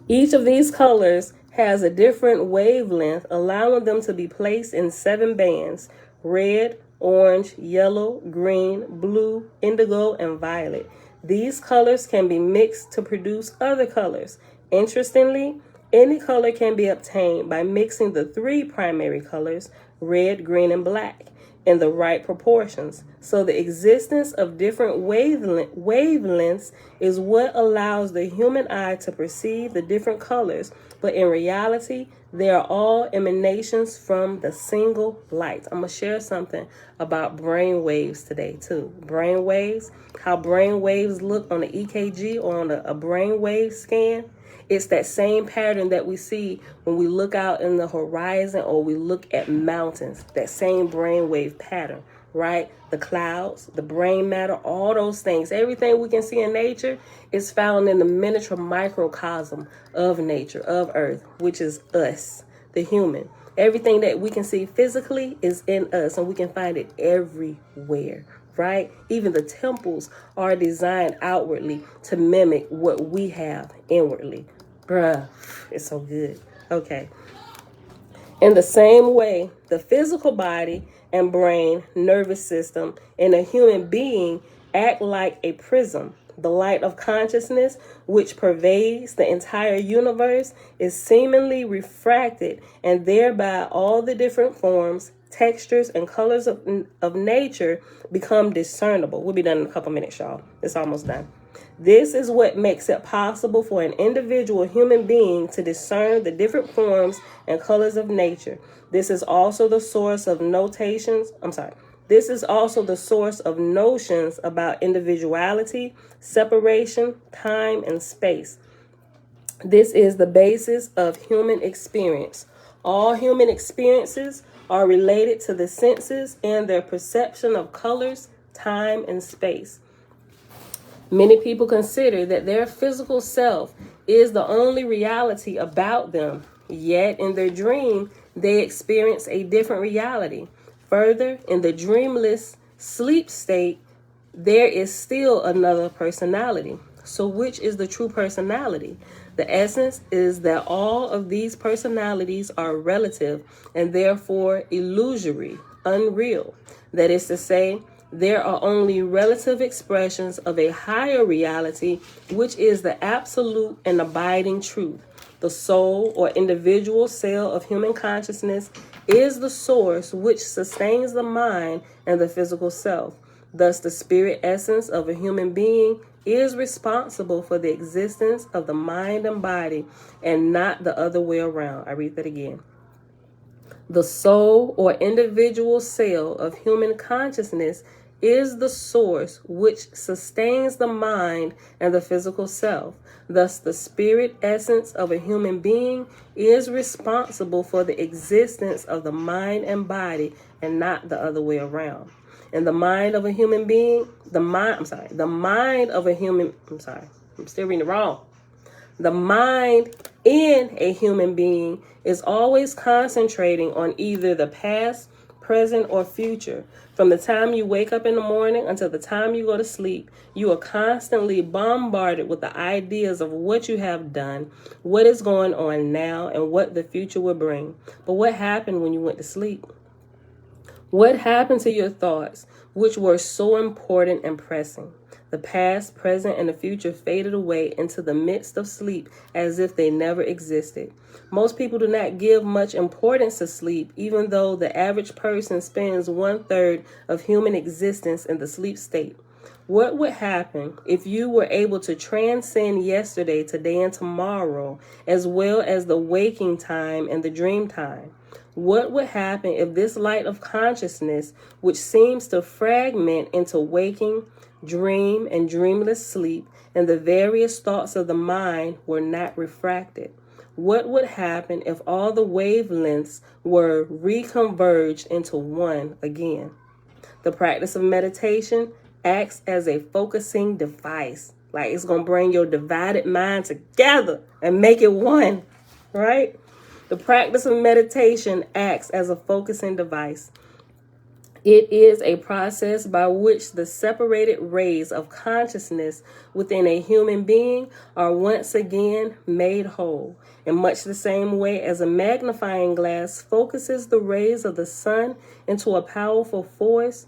Each of these colors has a different wavelength, allowing them to be placed in 7 bands: red, orange, yellow, green, blue, indigo, and violet. These colors can be mixed to produce other colors. Interestingly, any color can be obtained by mixing the 3 primary colors, red, green, and black, in the right proportions. So the existence of different wavelengths is what allows the human eye to perceive the different colors, but in reality, they are all emanations from the single light. I'm going to share something about brain waves today, too. Brain waves, how brain waves look on the EKG or on a brain wave scan. It's that same pattern that we see when we look out in the horizon or we look at mountains, that same brainwave pattern, right? The clouds, the brain matter, all those things, everything we can see in nature is found in the miniature microcosm of nature, of Earth, which is us, the human. Everything that we can see physically is in us, and we can find it everywhere, right? Even the temples are designed outwardly to mimic what we have inwardly. Bruh, it's so good. Okay. In the same way, the physical body and brain, nervous system in a human being act like a prism. The light of consciousness, which pervades the entire universe, is seemingly refracted, and thereby all the different forms, textures, and colors of nature become discernible. We'll be done in a couple minutes, y'all. It's almost done. This is what makes it possible for an individual human being to discern the different forms and colors of nature. This is also the source of This is also the source of notions about individuality, separation, time, and space. This is the basis of human experience. All human experiences are related to the senses and their perception of colors, time, and space. Many people consider that their physical self is the only reality about them, yet in their dream, they experience a different reality. Further, in the dreamless sleep state, there is still another personality. So which is the true personality? The essence is that all of these personalities are relative and therefore illusory, unreal. That is to say, there are only relative expressions of a higher reality, which is the absolute and abiding truth. The soul or individual cell of human consciousness is the source which sustains the mind and the physical self. Thus, the spirit essence of a human being is responsible for the existence of the mind and body, and not the other way around. I read that again. The soul or individual cell of human consciousness is the source which sustains the mind and the physical self. Thus, the spirit essence of a human being is responsible for the existence of the mind and body, and not the other way around. In the mind of a human being, the mind of a human, I'm still reading it wrong. The mind in a human being is always concentrating on either the past, present, or future. From the time you wake up in the morning until the time you go to sleep, you are constantly bombarded with the ideas of what you have done, what is going on now, and what the future will bring. But what happened when you went to sleep? What happened to your thoughts, which were so important and pressing? The past, present, and the future faded away into the midst of sleep as if they never existed. Most people do not give much importance to sleep, even though the average person spends 1/3 of human existence in the sleep state. What would happen if you were able to transcend yesterday, today, and tomorrow, as well as the waking time and the dream time? What would happen if this light of consciousness, which seems to fragment into waking, dream, and dreamless sleep, and the various thoughts of the mind were not refracted? What would happen if all the wavelengths were reconverged into one again? The practice of meditation acts as a focusing device. Like it's going to bring your divided mind together and make it one, right? The practice of meditation acts as a focusing device. It is a process by which the separated rays of consciousness within a human being are once again made whole. In much the same way as a magnifying glass focuses the rays of the sun into a powerful force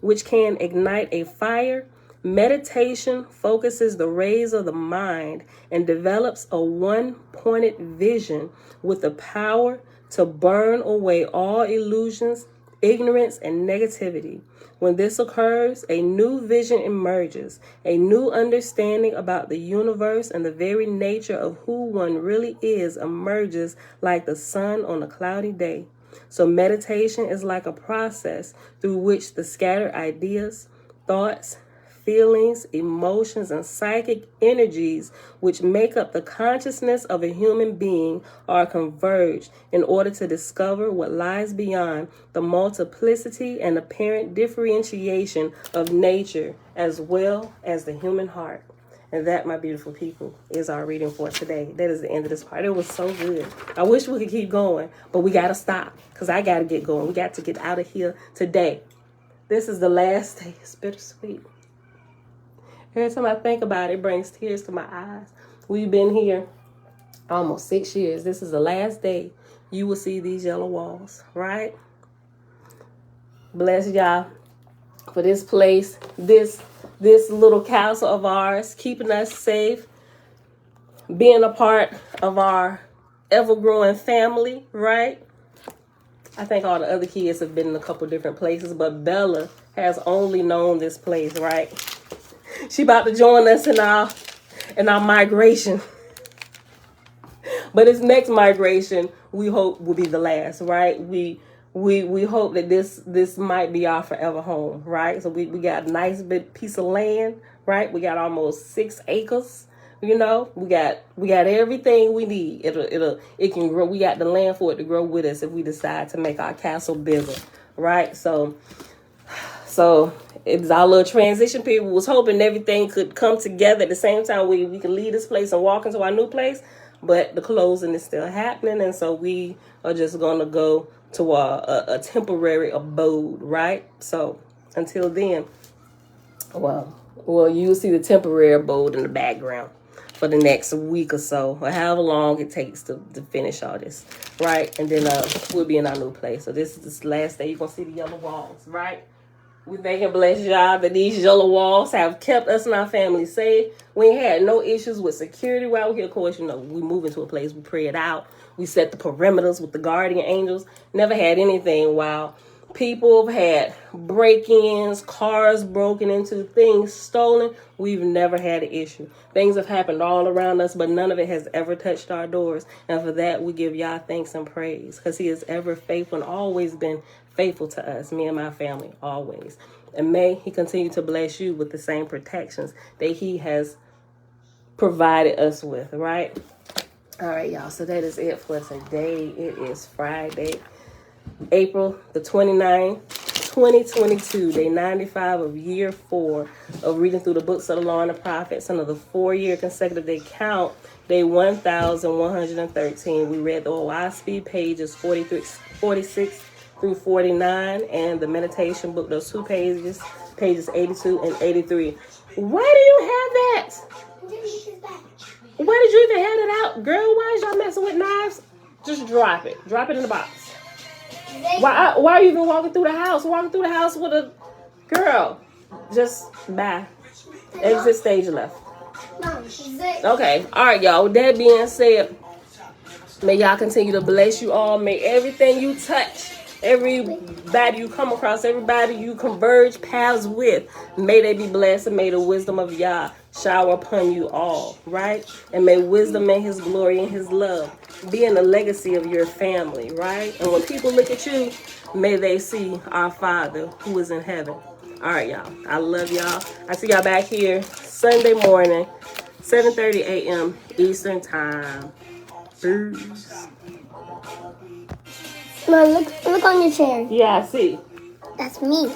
which can ignite a fire, meditation focuses the rays of the mind and develops a one-pointed vision with the power to burn away all illusions, ignorance, and negativity. When this occurs, a new vision emerges, a new understanding about the universe and the very nature of who one really is emerges like the sun on a cloudy day. So meditation is like a process through which the scattered ideas, thoughts, feelings, emotions, and psychic energies which make up the consciousness of a human being are converged in order to discover what lies beyond the multiplicity and apparent differentiation of nature as well as the human heart. And that, my beautiful people, is our reading for today. That is the end of this part. It was so good. I wish we could keep going, but we got to stop because I got to get going. We got to get out of here today. This is the last day. It's bittersweet. Every time I think about it, it brings tears to my eyes. We've been here almost 6 years. This is the last day you will see these yellow walls, right? Bless y'all for this place, this little castle of ours, keeping us safe, being a part of our ever-growing family, right? I think all the other kids have been in a couple different places, but Bella has only known this place, right? She about to join us in our migration. But this next migration, we hope will be the last, right? We hope that this might be our forever home, right? So we got a nice big piece of land, right? We got almost 6 acres, you know. We got everything we need. It can grow. We got the land for it to grow with us if we decide to make our castle bigger, right? So it's our little transition period. We was hoping everything could come together at the same time. We could leave this place and walk into our new place, but the closing is still happening, and so we are just gonna go to a temporary abode, right? So until then, well, you'll see the temporary abode in the background for the next week or so, or however long it takes to finish all this, right? And then we'll be in our new place. So this is the last day. You're gonna see the yellow walls, right? We thank and bless y'all that these yellow walls have kept us and our family safe. We ain't had no issues with security while we're here. Of course, you know, we move into a place, we pray it out. We set the perimeters with the guardian angels. Never had anything while People have had break-ins, cars broken into, things stolen. We've never had an issue. Things have happened all around us, but none of it has ever touched our doors. And for that, we give Yah thanks and praise, because he is ever faithful and always been faithful to us, me and my family, always. And may he continue to bless you with the same protections that he has provided us with, right? All right, y'all. So that is it for today. It is Friday, April the 29th, 2022, day 95 of year 4 of reading through the books of the law and the prophets under the 4-year consecutive day count, day 1113. We read the OAHSPE pages 46 through 49, and the meditation book, those 2 pages 82 and 83. Why do you have that? Why did you even have it out? Girl, why is y'all messing with knives? Just drop it. Drop it in the box. Why are you even walking through the house? Walking through the house with a girl. Just bye. Exit stage left. Okay. All right, y'all. With that being said, may y'all continue to bless you all. May everything you touch, everybody you come across, everybody you converge paths with, may they be blessed, and may the wisdom of Yah shower upon you all, right? And may wisdom and his glory and his love be in the legacy of your family, right? And when people look at you, may they see our Father who is in heaven. All right, y'all. I love y'all. I see y'all back here Sunday morning, 7:30 a.m. Eastern Time. Peace. Mom, look on your chair. Yeah, I see. That's me.